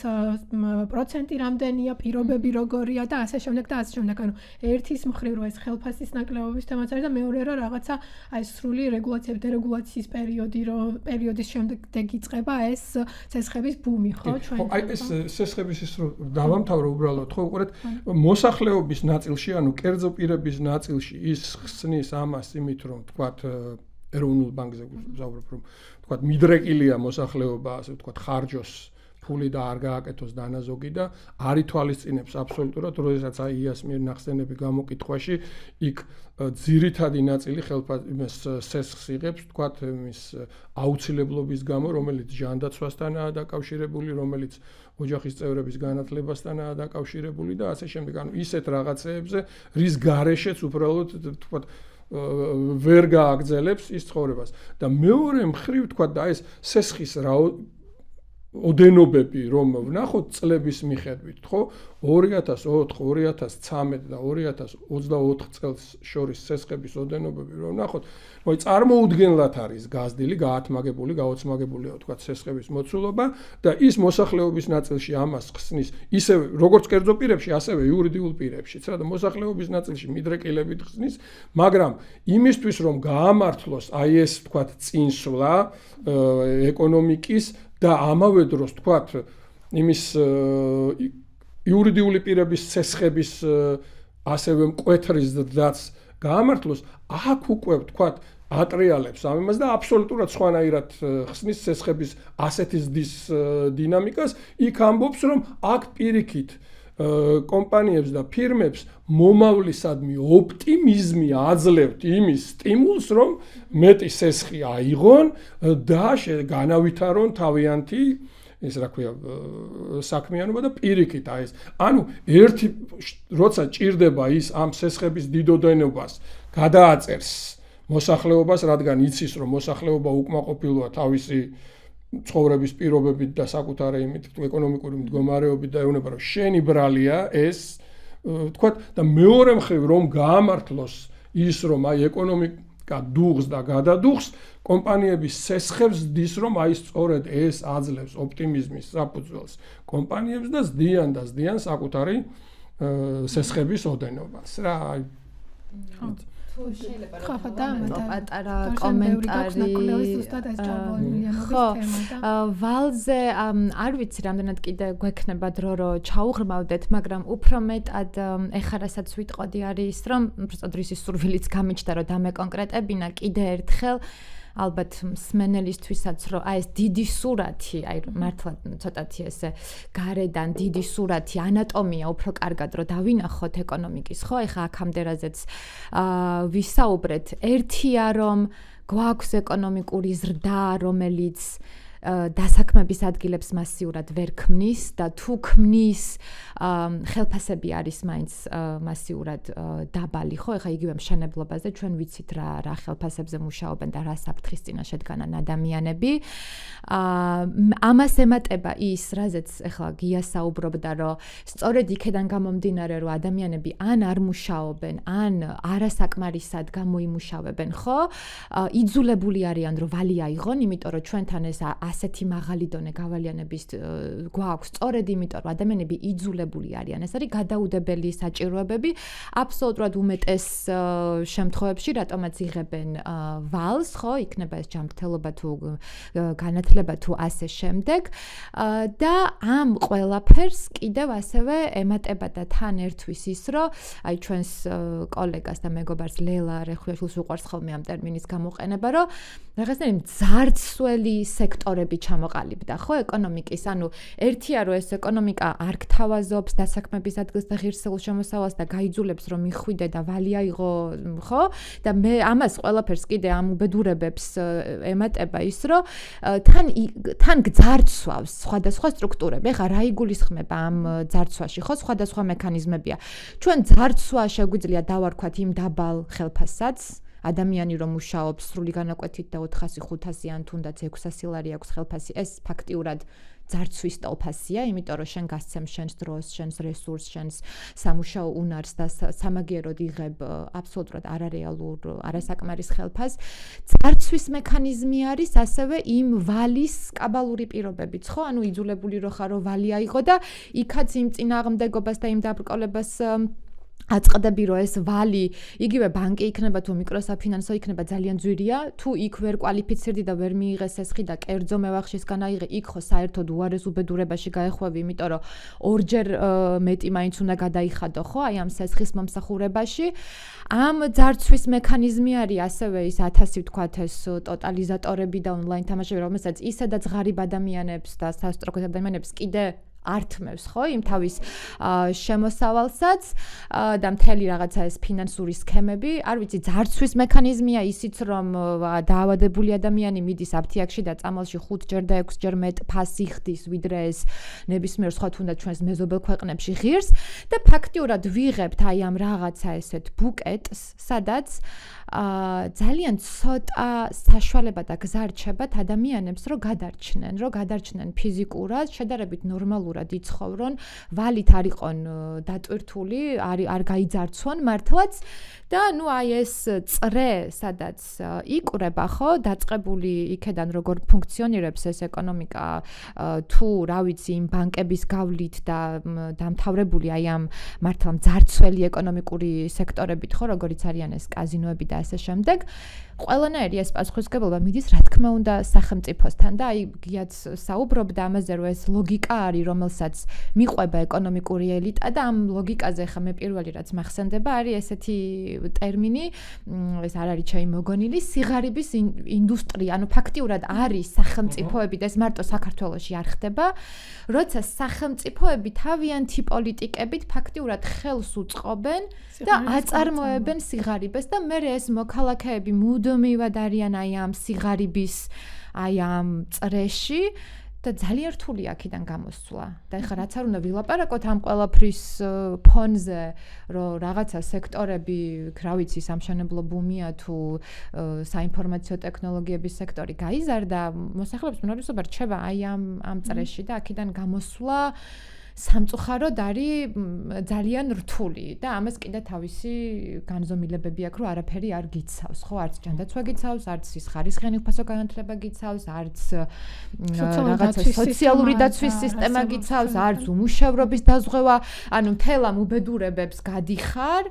Speaker 1: პროცენტი რამდენია, პირობები როგორია და ასე შემდეგ და ასე შემდეგ. ანუ ერთის მხრივ რომ ეს ხელფასის ნაკლებობის თემაც არის და მეორე რომ რაღაცა აი სრული რეგულაციები დერეგულაციის პერიოდის შემდეგ იწყება ეს სესხების ბუმი, ხო, ჩვენ.
Speaker 3: აი ეს სესხების ის რომ დავამთავრო უბრალოდ, ხო, უყურეთ, მოსახლეობის ნაწილში, ანუ კერძო პირების ნაწილში ის ხსნის ამას იმით, რომ ვთქვათ, ეროვნულ ბანკზე ვზავრობ, რომ ვთქვათ, მიდრეკილია მოსახლეობა, ასე ვთქვათ, ხარჯოს ფული და არ გააკეთოს დანაზოგი და არ ითვალისწინებს აბსოლუტურად, როდესაც აი იას მიერ ნახსენები გამოკითხვაში იქ ძირითადი ნაწილი ხელფასის სესხს იღებს, ვთქვათ, მის აუცილებლობის გამო, რომელიც ჯანდაცვასთანაა დაკავშირებული, რომელიც ოჯახის წევრების განათლებასთანაა დაკავშირებული და ასე შემდეგ. ანუ ისეთ რაღაცეებზე, რის გარეშეც უბრალოდ ვთქვათ ვერ გააგრძელებს ის ცხოვრებას. და მეორე მხრივ ვთქვათ და ეს სესხის ოდენობები რომ ვნახოთ წლების მიხედვით, ხო? 2004, 2013 და 2024 წელს შორის სესხების ოდენობები რომ ვნახოთ, მოი წარმოუდგენლად არის გაზრდილი, გაათმაგებული, გაოცმაგებულია, ვთქვათ, სესხების მოცულობა და ის მოსახლეობის ნაწილში ამას ხსნის, ისევე როგორც კერძო პირებში, ასევე იურიდიულ პირებშიც, რა და მოსახლეობის ნაწილში მიდრეკილებით ხსნის, მაგრამ იმისთვის რომ გაამართლოს აი ეს, ვთქვათ, წინსვლა ეკონომიკის და ამავე დროს ვთქვათ იმის იურიდიული პირების სესხების ასევე მკვეთრისდაც გაამართლოს, აქ უკვე ვთქვათ ატრიალებს ამ იმას და აბსოლუტურად სხვანაირად ხსნის სესხების ასეთი ზრდის დინამიკას, იქ ამბობს რომ აქ პირიქით კომპანიებს და ფირმებს მომავლისადმი ოპტიმიზმი აძლევთ იმის სტიმულს, რომ მეტი სესხი აიღონ და განავითარონ თავიანთი ეს რა ქვია საქმიანობა და პირიქით აი ეს. ანუ ერთი როცა ჭირდება ის ამ სესხების დიდოდენობას გადააწერს მოსახლეობას, რადგან იცის რომ მოსახლეობა უკმაყოფილოა თავისი ცხოვრების პირობებით და საკუთარი იმით ეკონომიკური მდგომარეობით და ეუბნება რომ შენი ბრალია ეს ვთქვათ და მეორე მხრივ რომ გაამართლოს ის რომ აი ეკონომიკა დუღს და გადადუღს კომპანიების სესხებს დის რომ აი სწორედ ეს აძლევს ოპტიმიზმის საფუძველს კომპანიებს და ზდიან საკუთარი სესხების ოდენობას რა
Speaker 2: თუ თუ შეიძლება
Speaker 1: ხო და
Speaker 2: პატარა კომენტარი
Speaker 1: ხო
Speaker 2: ვალზე არ ვიცი რამდენად კიდე გვექნება დრო რომ ჩაუღრმავდეთ მაგრამ უფრო მეტად ეხლა რასაც ვიტყოდი არის რომ უბრალოდ რისის სურვილიც გამიჩნდა რომ დამეკონკრეტებინა კიდე ერთხელ ალბათ მსმენელისთვისაც რომ აი ეს დიდი სურათი აი მართლა ცოტათი ესე გარედან დიდი სურათი ანატომია უფრო კარგად რომ დავინახოთ ეკონომიკის ხო ეხლა აქამდე რაზეც ვისაუბრეთ ერთია რომ გვაქვს ეკონომიკური ზრდა რომელიც დასაქმების ადგილებს მასიურად ვერ ქმნის და თუ ქმნის ხელფასები არის მაინც მასიურად დაბალი ხო ეხა იგივე მშენებლობაზე ჩვენ ვიცით რა ხელფასებზე მუშაობენ და რა საფრთხის წინაშე დგანან ადამიანები ამას ემატება ის რაზეც ეხლა გია საუბრობდა რომ სწორედ იქედან გამომდინარე რომ ადამიანები ან არ მუშაობენ ან არასაკმარისად გამოიმუშავებენ ხო იძულებული არიან რომ ვალი აიღონ იმიტომ რომ ჩვენთან ეს ასეთი მაღალი დონე გავალიანების გვაქვს სწორედ იმიტომ რომ ადამიანები იძულებული არიან ეს არის გადაუდებელი საჭიროებები აბსოლუტურად უმეტეს შემთხვევებში რატომაც იღებენ ვალს ხო იქნება ეს ჯანმრთელობა თუ განათლება თუ ასე შემდეგ და ამ ყველაფერს კიდევ ასევე ემატება და თან ერთვის ის რომ აი ჩვენს კოლეგას და მეგობარს ლელა რეხუაშვილს უყვარს ხოლმე ამ ტერმინის გამოყენება რომ რაღაცნაირი მძარცველი სექტორები ჩამოყალიბდა ხო ეკონომიკის ანუ ერთია რომ ეს ეკონომიკა არ გთავაზობს დასაქმების ადგილს და ღირსეულ შემოსავალს და გაიძულებს რომ მიხვიდე და ვალი აიღო ხო და მე ამას ყველაფერს კიდე ამ უბედურებებს ემატება ის რომ თან გძარცვავს სხვადასხვა სტრუქტურები ეხლა რა იგულისხმება ამ ძარცვაში ხო სხვადასხვა მექანიზმებია ჩვენ ძარცვა შეგვიძლია დავარქვათ იმ დაბალ ხელფასსაც ადამიანი რომ მუშაობს სრული განაკვეთით და 400-500 ან თუნდაც 600 ლარი აქვს ხელფასი ეს ფაქტიურად ძარცვის ტოლფასია იმიტომ რომ შენ გასცემ შენს დროს შენს რესურსს შენს სამუშაო უნარს და სამაგიეროდ იღებ აბსოლუტურად არარეალურ არასაკმარის ხელფასს ძარცვის მექანიზმი არის ასევე იმ ვალის კაბალური პირობებიც ხო ანუ იძულებული რო ხარ რომ ვალი აიღო და იქაც იმ წინააღმდეგობას და იმ დაბრკოლებას აწყდები რომ ეს ვალი იგივე ბანკი იქნება თუ მიკროსაფინანსო იქნება ძალიან ძვირია თუ იქ ვერ კვალიფიცირდი და ვერ მიიღეს ეს ხი და კერძო მევახშისგან აიღე იქ ხო საერთოდ უარეს უბედურებაში გაეხვევი იმიტომ რომ ორჯერ მეტი მაინც უნდა გადაიხადო ხო აი ამ სესხის მომსახურებაში ამ ძარცვის მექანიზმი არის ასევე ის 1000 ვთქვათ ეს ტოტალიზატორები და ონლაინ თამაშები რომელსაც ისედაც ღარიბ ადამიანებს და სასტროკოს ადამიანებს კიდე ართმევს ხო იმ თავის შემოსავალსაც და მთელი რაღაცა ეს ფინანსური სქემები არ ვიცი ძარცვის მექანიზმია ისიც რომ დაავადებული ადამიანი მიდის აფთიაქში და წამალში 5ჯერ და 6ჯერ მეტ ფასი ხდის ვიდრე ეს ნებისმიერ სხვა თუნდაც ჩვენს მეზობელ ქვეყნებში ღირს და ფაქტიურად ვიღებთ აი ამ რაღაცა ესეთ ბუკეტს სადაც ძალიან ცოტა საშუალება და გზა რჩებათ ადამიანებს რომ გადარჩნენ ფიზიკურად შედარებით ნორმალურად იცხოვრონ ვალით არ იყონ დატვირთული არ გაიძარცვონ მართლაც და ნუ აი ეს წრე სადაც იკვრება ხო დაწყებული იქედან როგორ ფუნქციონირებს ეს ეკონომიკა თუ რა ვიცი იმ ბანკების გავლით და დამთავრებული აი ამ მართლა მძარცველი ეკონომიკური სექტორებით ხო როგორიც არიან ეს კაზინოები და ასე შემდეგ ყველანაირი ეს პასუხისმგებლობა მიდის რა თქმა უნდა სახელმწიფოსთან და აი გიაც საუბრობდა ამაზე რომ ეს ლოგიკა არის რომელსაც მიყვება ეკონომიკური ელიტა და ამ ლოგიკაზე ხა მე პირველი რაც მახსენდება არის ესეთი ტერმინი ეს არ არის ჩემი მოგონილი სიღარიბის ინდუსტრია ანუ ფაქტიურად არის სახელმწიფოები და ეს მარტო საქართველოში არ ხდება როცა სახელმწიფოები თავიანთი პოლიტიკებით ფაქტიურად ხელს უწყობენ და აწარმოებენ სიღარიბეს და მე ეს მოქალაქეები მუდმივად არიან აი ამ სიღარიბის აი ამ წრეში და ძალიან რთული აქედან გამოსვლა და ეხლა რაც არ უნდა ვილაპარაკოთ ამ ყველაფრის ფონზე რომ რაღაცა სექტორები რა ვიცი სამშენებლო ბუმია თუ საინფორმაციო ტექნოლოგიების სექტორი გაიზარდა მოსახლეობის უმრავლესობა რჩება აი ამ წრეში და აქედან გამოსვლა სამწუხაროდ არის ძალიან რთული და ამას კიდე თავისი განზომილებები აქვს, რომ არაფერი არ გიცავს, ხო, არც ჯანდაცვა გიცავს, არც ის ხარისხიანი უფასო განათლება გიცავს, არც რაღაცა სოციალური დაცვის სისტემა გიცავს, არც უმუშევრობის დაზღვევა, ანუ მთელ ამ უბედურებებს გადიხარ,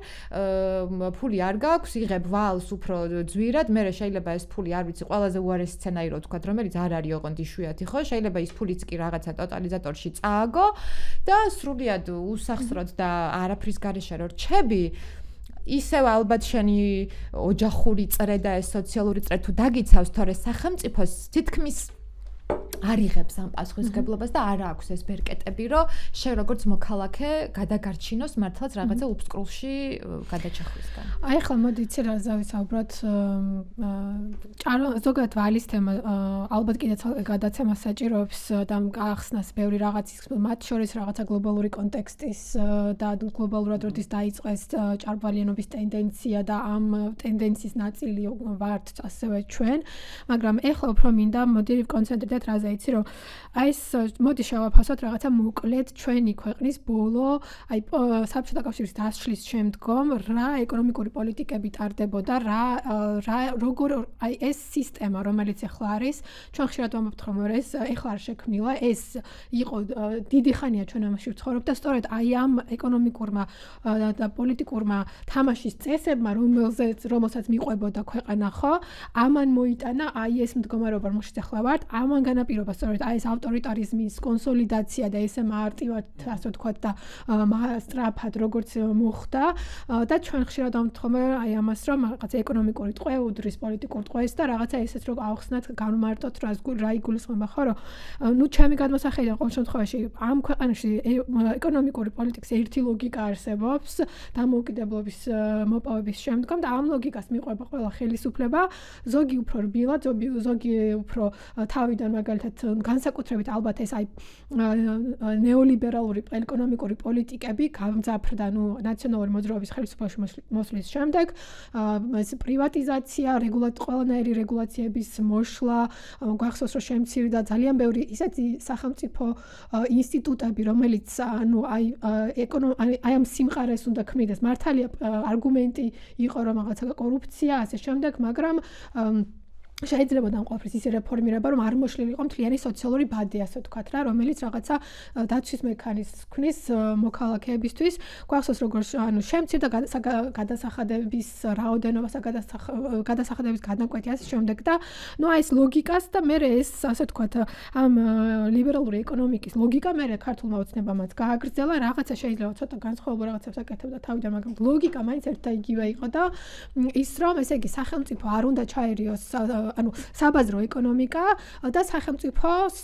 Speaker 2: ფული არ გაქვს, იღებ ვალს უფრო ძვირად, მე შეიძლება ეს ფული არ ვიცი, ყველაზე უარესი სცენარო თქვა, რომელიც არ არის ოღონდ იშვიათი, ხო, შეიძლება ის ფულიც კი რაღაცა ტოტალიზატორში წააგო და სრულიად უსახსროდ და არაფრის გარეშე რო რჩები, ისევ ალბათ შენი ოჯახური წრე და ეს სოციალური წრე თუ დაგიცავს, თორე სახელმწიფოს თითქმის არ იღებს ამ პასუხისმგებლობას და არ აქვს ეს ბერკეტები, რომ შენ როგორც მოქალაქე გადაგარჩინოს მართლაც რაღაცა უბსკრულში გადაჭახვისგან.
Speaker 1: აი ახლა მოდი იცი რა ზავისაუბროთ ზოგადად ვალის თემა ალბათ კიდე გადაცემას საჭიროებს და ახსნას ბევრი რაღაცის მათ შორის რაღაცა გლობალური კონტექსტის და გლობალურად როდის დაიწყეს ჭარბვალიანობის ტენდენცია და ამ ტენდენციის ნაწილი ვართ ასევე ჩვენ, მაგრამ ახლა უფრო მინდა მოდი კონცენტრირდეთ რაზე იცი რომ აი ეს მოდი შევაფასოთ რაღაცა მოკლედ ჩვენი ქვეყნის ბოლო აი საბჭოთა კავშირის დასშლის შემდგომ რა ეკონომიკური პოლიტიკები ტარდებოდა რა როგორ აი ეს სისტემა რომელიც ახლა არის ჩვენ ხშირად ვამბობთ რომ ეს ახლა არ შექმნილა ეს იყო დიდი ხანია ჩვენ ამაში ვცხოვრობთ და სწორედ აი ამ ეკონომიკურმა და პოლიტიკურმა თამაშის წესებმა რომელსაც მიყვებოდა ქვეყანა ხო ამან მოიტანა აი ეს მდგომარეობა რომელშიც ახლა ვართ ამან განაპირობა სწორედ აი ეს ავტორიტარიზმის კონსოლიდაცია და ესე მარტივად ასე ვთქვათ და სწრაფად როგორც მოხდა და ჩვენ ხშირად ამთხოვე აი ამას რომ რაღაცა ეკონომიკური ტყვე უდრის პოლიტიკურ ტყვეს და რაღაცა ესეც რომ ავხსნათ განმარტოთ რა იგულისხმება ხო რომ ნუ ჩემი გადმოსახედიდან ყოველ შემთხვევაში ამ ქვეყანაში ეკონომიკური პოლიტიკის ერთი ლოგიკა არსებობს დამოუკიდებლობის მოპოვების შემდგომ და ამ ლოგიკას მიყვება ყველა ხელისუფლება ზოგი უფრო რბილად ზოგი უფრო თავიდან მაგალითად განსაკუთრებით ალბათ ეს აი ნეოლიბერალური ეკონომიკური პოლიტიკები გამძაფრდა ნუ ნაციონალური მოძრაობის ხელისუფლებაში მოსვლის შემდეგ ეს პრივატიზაცია ყველანაირი რეგულაციების მოშლა გვახსოვს რომ შემცირდა ძალიან ბევრი ისეთი სახელმწიფო ინსტიტუტები რომელიც ანუ აი ამ სიმყარეს უნდა ქმნიდეს მართალია არგუმენტი იყო რომ რაღაცა კორუფცია ასე შემდეგ მაგრამ შეიძლება და ყოველთვის ისე რეფორმირება რომ არ მოშლილიყო მთლიანი სოციალური ბადი ასე ვთქვათ რა რომელიც რაღაცა დაცვის მექანიზმს ქმნის მოქალაქეებისთვის გვახსოვს როგორ ანუ შემცირდა გადასახადების რაოდენობა გადასახადების განაკვეთი ასე შემდეგ და ნუ აი ეს ლოგიკას და მე ეს ასე ვთქვათ ამ ლიბერალური ეკონომიკის ლოგიკა მე ქართულმა ოცნებამაც გააგრძელა რაღაცა შეიძლება ცოტა განსხვავებულ რაღაცებს აკეთებდა თავიდან მაგრამ ლოგიკა მაინც ერთ და იგივე იყო და ის რომ ესე იგი სახელმწიფო არ უნდა ჩაერიოს ანუ საბაზრო ეკონომიკა და სახელმწიფოს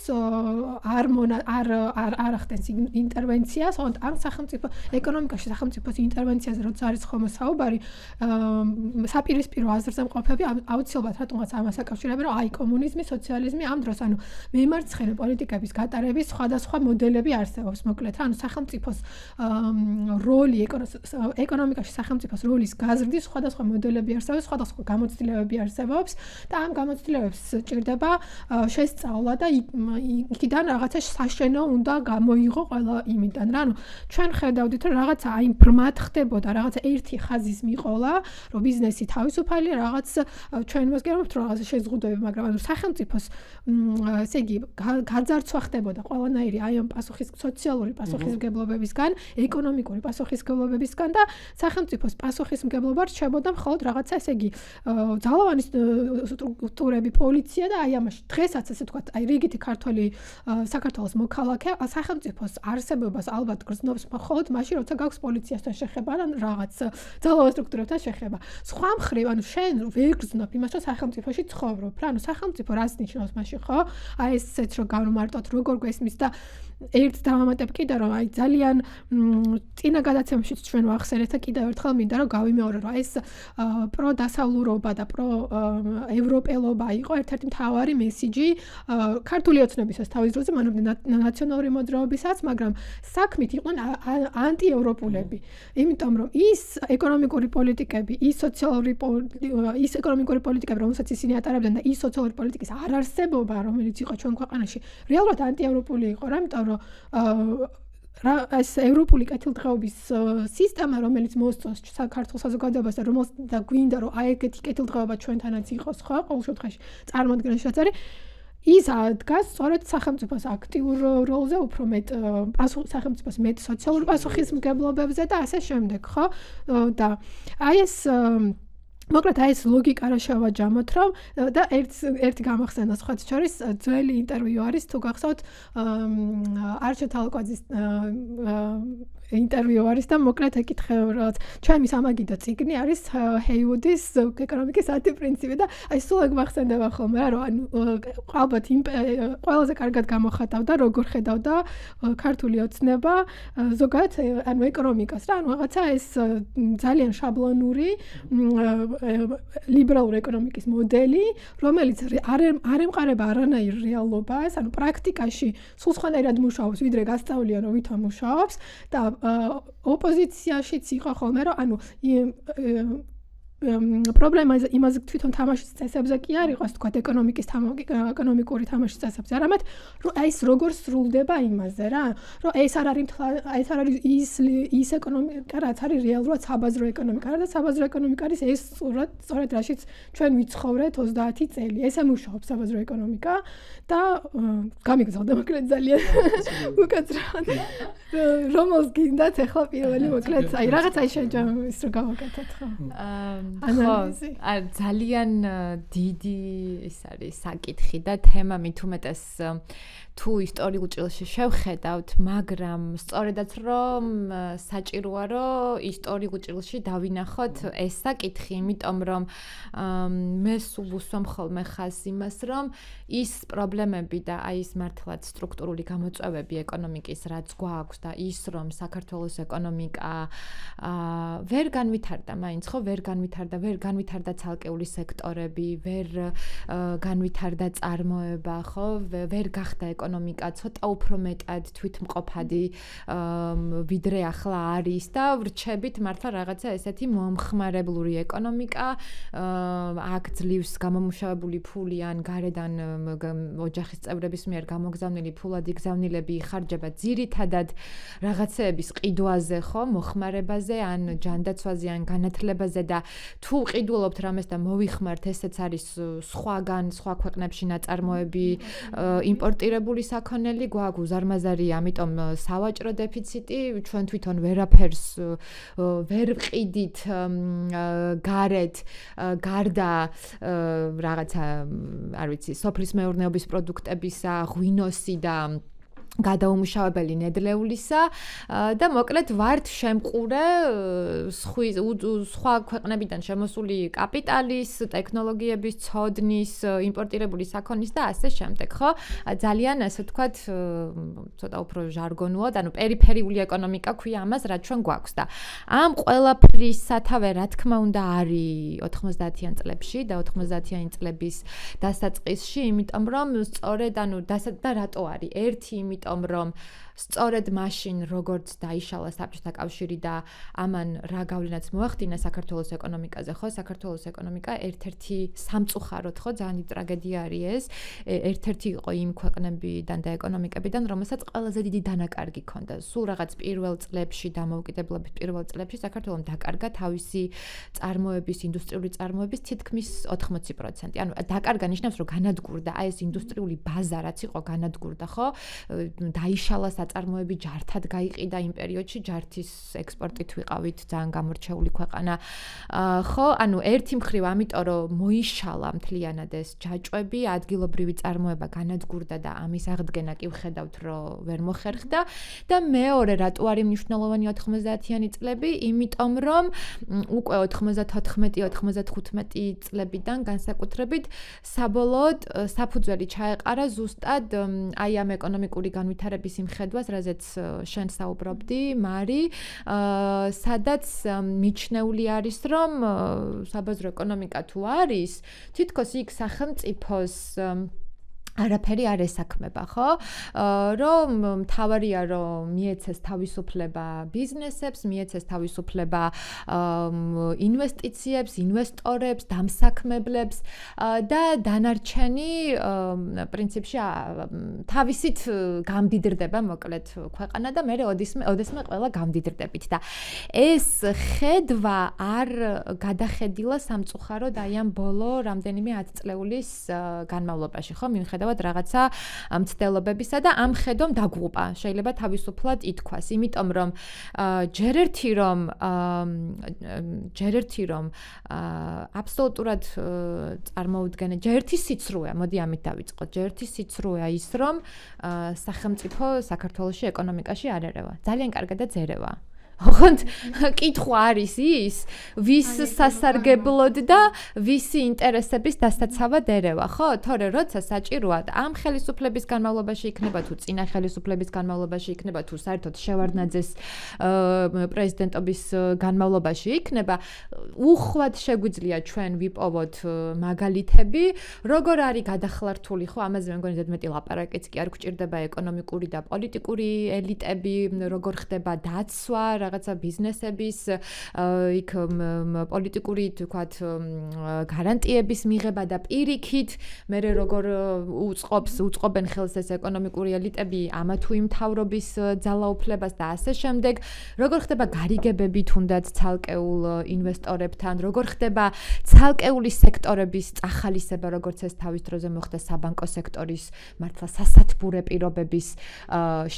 Speaker 1: არ ახდენს ინტერვენციას, ამ სახელმწიფო ეკონომიკაში სახელმწიფოს ინტერვენციაზე როცა არის ხოლმე საუბარი, საპირისპირო აზრზე მყოფები აუცილებლად რატომაც ამას აკავშირებენ, რომ აი კომუნიზმი, სოციალიზმი ამ დროს, ანუ მემარცხენე პოლიტიკების გატარების სხვადასხვა მოდელები არსებობს, მოკლედ, ანუ სახელმწიფოს როლი ეკონომიკაში სახელმწიფოს როლის გაზრდის სხვადასხვა მოდელები არსებობს, სხვადასხვა გამოცდილებები არსებობს და ამ გამოცდილებებს ჭირდება შესწავლა და იქიდან რაღაცა საშენო უნდა გამოიღო ყველა იმიდან რა. ანუ ჩვენ ხედავდით რომ რაღაცა აი ბრმად ხდებოდა, რაღაცა ერთი ხაზის მიყოლა, რომ ბიზნესი თავისუფალი, რაღაც ჩვენ მოსგერობთ რომ რაღაცა შეზღუდვები, მაგრამ ანუ სახელმწიფოს ესე იგი გაძარცვა ხდებოდა ყველანაირი აი ამ სოციალური პასუხისმგებლობებისგან, ეკონომიკური პასუხისმგებლობებისგან და სახელმწიფოს პასუხისმგებლობა რჩებოდა მხოლოდ რაღაცა ესე იგი ძალოვანი სტრუქტურები, პოლიცია და აი ამაში დღესაც ასე ვთქვათ, აი რიგითი ქართველი საქართველოს მოქალაქე სახელმწიფოს არსებობას ალბათ გრძნობს მხოლოდ მაშინ, როცა გაქვს პოლიციასთან შეხება ან რაღაც ძალოვან სტრუქტურებთან შეხება. სხვა მხრივ, ანუ შენ ვერ გრძნობ იმას, რომ სახელმწიფოში ცხოვრობ რა, ანუ სახელმწიფო რას ნიშნავს მაშინ, ხო? აი ესეც რომ განვმარტოთ, როგორ გვესმის და ერთ დავამატებ კიდე რომ აი ძალიან წინა გადაცემაშიც ჩვენ ვახსენეთ და კიდევ ერთხელ მინდა რომ გავიმეორო რომ ეს პროდასავლურობა და პროევროპელობა იყო ერთ-ერთი მთავარი მესიჯი ქართული ოცნებისას თავის დროზე მანამდე ნაციონალური მოძრაობისაც, მაგრამ საქმით იყვნენ ანტიევროპულები. იმიტომ რომ ის ეკონომიკური პოლიტიკები, ის ეკონომიკური პოლიტიკები, რომელსაც ისინი ატარებდნენ და ის სოციალური პოლიტიკის არარსებობა, რომელიც იყო ჩვენ ქვეყანაში, რეალურად ანტიევროპული იყო, რა, იმიტომ რომ ეს ევროპული კეთილდღეობის სისტემა, რომელიც მოსწონს საქართველოს საზოგადოებას და გვინდა რომ აი ეგეთი კეთილდღეობა ჩვენთანაც იყოს, ხო, ყოველ შემთხვევაში წარმოადგენლად არის ის ადგას სწორედ სახელმწიფოს აქტიურ როლზე, უფრო მეტ სახელმწიფოს მეტ სოციალურ პასუხისმგებლობებზე და ასე შემდეგ, ხო? და აი ეს მოკლედ ეს ლოგიკა რა შევაჯამოთ, რომ და ერთი გამახსენდა სხვათა შორის ძველი ინტერვიუ არის, თუ გახსოვთ არჩილ თალკვაძის ინტერვიუ არის და მოკლედ ეკითხება, რომ ჩემი სამაგიდო წიგნი არის ჰეივუდის ეკონომიკის 10 პრინციპი და აი სულ ეგ მახსენდება ხოლმე, რომ ანუ ალბათ ყველაზე კარგად გამოხატავდა, როგორ ხედავდა ქართული ოცნება ზოგადად ანუ ეკონომიკას რა, ანუ რაღაცა ეს ძალიან შაბლონური ლიბერალური ეკონომიკის მოდელი, რომელიც არ ემყარება არანაირ რეალობას, ანუ პრაქტიკაში სულ სხვანაირად მუშაობს, ვიდრე გასწავლია, რომ ვითომ მუშაობს და ოპოზიციაშიც იყო ხოლმე, რომ ანუ პრობლემა იმაზე თვითონ თამაშის წესებზე კი არ იყოს, თქვა ეკონომიკური თამაშის წესებზე, არამედ რომ ეს როგორ სრულდება იმაზე რა, რომ ეს არ არის ის ეკონომიკა, რაც არის რეალურად საბაზრო ეკონომიკა და საბაზრო ეკონომიკა არის ეს სწორედ რაშიც ჩვენ ვიცხოვრეთ 30 წელი. ესე მუშაობს საბაზრო ეკონომიკა და გამიგზავნა მოკლედ ძალიან უკაცრავად. რომელს გინდათ ახლა პირველი მოკლედ აი რაღაცა შეჯამ ის რო გავაკეთოთ ხო?
Speaker 2: ძალიან დიდი ის არის საკითხი და თემა მით უმეტეს თუ ისტორიულ ჭრილში შევხედავთ, მაგრამ სწორედაც რომ საჭიროა რომ ისტორიულ ჭრილში დავინახოთ ეს საკითხი, იმიტომ რომ მე სულ ვუსვამ ხოლმე ხაზს იმას, რომ ის პრობლემები და აი ეს მართლაც სტრუქტურული გამოწვევები ეკონომიკის რაც გვაქვს და ის რომ საქართველოს ეკონომიკა ვერ განვითარდა მაინც ხო ვერ განვითარდა ცალკეული სექტორები, ვერ განვითარდა წარმოება, ხო, ვერ გახდა ეკონომიკა ცოტა უფრო მეტად თვითმყოფადი ვიდრე ახლა არის და ვრჩებით მართლა რაღაცა ესეთი მომხმარებლური ეკონომიკა, აქ ძლივს გამომუშავებული ფული ან გარედან ოჯახის წევრების მიერ გამოგზავნილი ფულადი გზავნილები იხარჯება ძირითადად რაღაცეების ყიდვაზე, ხო, მოხმარებაზე ან ჯანდაცვაზე ან განათლებაზე და თუ ყიდულობთ რამეს და მოვიხმართ, ესეც არის სხვა ქვეყნებში ნაწარმოები, იმპორტირებული საქონელი, გვაქვს უზარმაზარი, ამიტომ სავაჭრო დეფიციტი, ჩვენ თვითონ ვერაფერს ვერ ვყიდით გარეთ, გარდა რაღაცა, არ ვიცი, სოფლის მეურნეობის პროდუქტებისა, ღვინოსი და გადაუმუშავებელი ნედლეულისა და მოკლედ ვართ შემყურე სხვა ქვეყნებიდან შემოსული კაპიტალის, ტექნოლოგიების, ცოდნის, იმპორტირებული საქონლის და ასე შემდეგ, ხო? ძალიან ასე ვთქვათ, ცოტა უფრო ჟარგონულად, ანუ პერიფერიული ეკონომიკა ქვია ამას, რაც ჩვენ გვაქვს და ამ ყველაფრის სათავე, რა თქმა უნდა, არის 90-იან წლებში და 90-იანი წლების დასაწყისში, იმიტომ რომ სწორედ ანუ და რატო არის? ერთი იმიტომ რომ სწორედ მაშინ როგორც დაიშალა საბჭოთა კავშირი და ამან რა გავლენაც მოახდინა საქართველოს ეკონომიკაზე, ხო? საქართველოს ეკონომიკა ერთ-ერთი სამწუხაროდ, ხო, ძალიან დიდი ტრაგედია არის ეს. ერთ-ერთი იყო იმ ქვეყნებიდან და ეკონომიკებიდან, რომელსაც ყველაზე დიდი დანაკარგი ჰქონდა. სულ რაღაც პირველ წლებში, დამოუკიდებლობის პირველ წლებში საქართველოს დაკარგა თავისი წარმოების, ინდუსტრიული წარმოების თითქმის 80%. ანუ დაკარგა ნიშნავს, რომ განადგურდა აი ეს ინდუსტრიული ბაზა, რაც იყო განადგურდა, ხო? დაიშალა წარმოები ჯართად გაიყიდა იმ პერიოდში, ჯართის ექსპორტით ვიყავით ძალიან გამორჩეული ქვეყანა. ხო, ანუ ერთი მხრივ ამიტომ რომ მოიშალა მთლიანად ეს ჯაჭვები, ადგილობრივი წარმოება განადგურდა და ამის აღდგენა კი ვხედავთ, რომ ვერ მოხერხდა და მეორე რატო არის მნიშვნელოვანი 90-იანი წლები, იმიტომ რომ უკვე 94-95 წლებიდან განსაკუთრებით საბოლოოდ საფუძველი ჩაეყარა ზუსტად აი ამ ეკონომიკური განვითარების იმხედვას, რაზეც შენ საუბრობდი, მარი, სადაც მიჩნეული არის, რომ საბაზრო ეკონომიკა თუ არის, თითქოს იქ სახელმწიფოს არაფერი არ ესაქმება, ხო? რომ მთავარია რომ მიეცეს თავისუფლება ბიზნესებს, მიეცეს თავისუფლება ინვესტიციებს, ინვესტორებს, დამსაქმებლებს და დანარჩენი პრინციპში თავისით გამდიდრდება მოკლედ ქვეყანა და მე ოდესმე ყველა გამდიდრდებით და ეს ხედვა არ გადახედილა სამწუხაროდ აი ამ ბოლო რამდენიმე 10 წლეულის განმავლობაში, ხო? მიუხედავად რაღაცა მცდელობებისა და ამ ხედვამ დაგუყა. შეიძლება თავისუფლად ითქვას, იმიტომ რომ ჯერ ერთი რომ აბსოლუტურად წარმოუდგენელი, ჯერ ერთი სიცრუეა, მოდი ამით დავიწყოთ. ჯერ ერთი სიცრუეა ის, რომ სახელმწიფო საქართველოში ეკონომიკაში არ ერევა. ძალიან კარგადაც ერევა. ოღონდ კითხვა არის ის, ვის სასარგებლოდ და ვისი ინტერესების დასაცავად ერევა, ხო? თორე როცა საჭიროა ამ ხელისუფლების განმავლობაში იქნება თუ წინა ხელისუფლების განმავლობაში იქნება თუ საერთოდ შევარდნაძეს პრეზიდენტობის განმავლობაში იქნება, უხვად შეგვიძლია ჩვენ ვიპოვოთ მაგალითები, როგორ არის გადახლართული, ხო? ამაზე მე მგონი ზედმეტი ლაპარაკიც კი არ გვჭირდება ეკონომიკური და პოლიტიკური ელიტები, როგორ ხდება დაცვა რაღაცა ბიზნესების იქ პოლიტიკური თქვათ გარანტიების მიღება და პირიქით მე როგორ უწყობენ ხელს ეს ეკონომიკური ელიტები ამა თუ იმ მთავრობის ძალაუფლებას და ასე შემდეგ როგორ ხდება გარიგებები თუნდაც ცალკეულ ინვესტორებთან როგორ ხდება ცალკეული სექტორების წახალისება როგორც ეს თავის დროზე მოხდა საბანკო სექტორის მართლა სასათბურე პირობების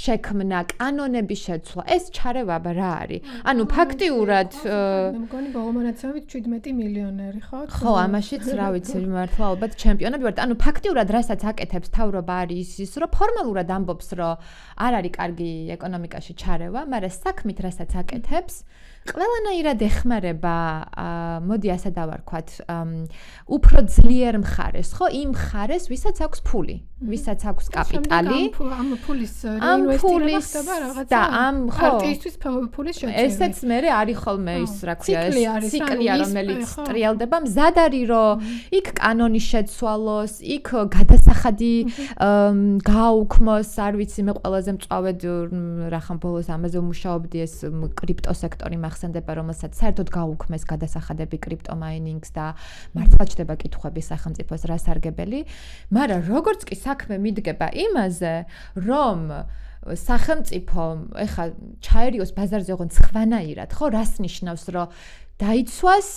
Speaker 2: შექმნა კანონების შეცვლა ეს ჩარევა რა არის. ანუ ფაქტიურად
Speaker 1: მე მგონი ბოლო მონაცემებით 17 მილიონერი ხო?
Speaker 2: ხო, ამაშიც რა ვიცი, მართლა ალბათ ჩემპიონები ვართ. ანუ ფაქტიურად რასაც აკეთებს თავრობა არის ის, რომ ფორმალურად ამბობს, რომ არ არის კარგი ეკონომიკაში ჩარევა, მაგრამ საქმით რასაც აკეთებს, ყველანაირად ეხმარება, მოდი ასე დავარქვათ, უფრო ძლიერ მხარეს, ხო? იმ მხარეს, ვისაც აქვს ფული, ვისაც აქვს კაპიტალი.
Speaker 1: ამ ფულის რეინვესტირება ხდება რაღაცა
Speaker 2: და ამ ხო
Speaker 1: პარტიისთვის ფულის შეჭრა.
Speaker 2: ესეც მე არის ხოლმე ის, რა ქვია, ციკლია, რომელიც ტრიალდება, მზად არის, რომ იქ კანონი შეცვალოს, იქ გადასახადი გააუქმოს, არ ვიცი, მე ყველაზე მწვავედ რახან ბოლოს ამაზე ვმუშაობდი ეს კრიპტო სექტორი ხსენდება, რომელსაც საერთოდ გაუქმეს გადასახადები კრიპტომაინინგს და მართლა ჩდება კითხვები სახელმწიფოს რა სარგებელი, მაგრამ როგორც კი საქმე მიდგება იმაზე, რომ სახელმწიფო ეხა ჩაერიოს ბაზარზე ოღონდ სხვანაირად, ხო, რას ნიშნავს, რომ დაიცვას